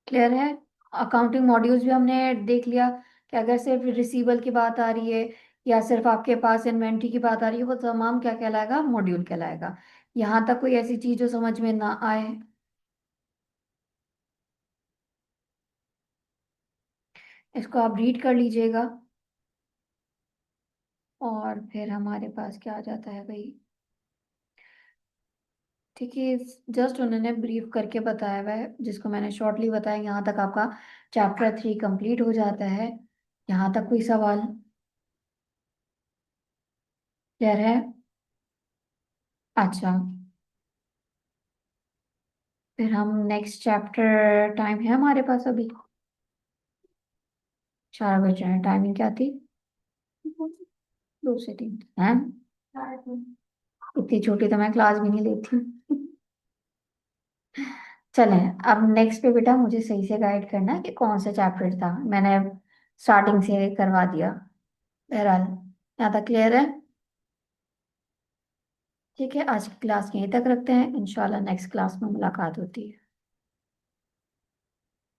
Clear है। Accounting modules भी हमने देख लिया कि अगर सिर्फ receivable की बात आ रही है या सिर्फ आपके पास इन्वेंट्री की बात आ रही है, वो तमाम क्या कहलाएगा, मॉड्यूल कहलाएगा। यहाँ तक कोई ऐसी चीज जो समझ में ना आए, इसको आप रीड कर लीजिएगा। और फिर हमारे पास क्या आ जाता है भाई, ठीक है, जस्ट उन्होंने ब्रीफ करके बताया हुआ है, जिसको मैंने शॉर्टली बताया। यहाँ तक आपका चैप्टर 3 कंप्लीट हो जाता है। यहाँ तक कोई सवाल क्लियर है? अच्छा, फिर हम नेक्स्ट चैप्टर, टाइम है हमारे पास अभी 4 बजे हैं। टाइमिंग क्या थी? 2 से 3 है। इतनी छोटी तो मैं क्लास भी नहीं लेती। चलें, अब नेक्स्ट पे बेटा मुझे सही से गाइड करना है कि कौन सा चैप्टर था। मैंने स्टार्टिंग से करवा दिया। बहरहाल यहाँ तक क्लियर है? ठीक है, आज की क्लास यहीं तक रखते हैं। इंशाल्लाह नेक्स्ट क्लास में मुलाकात होती है।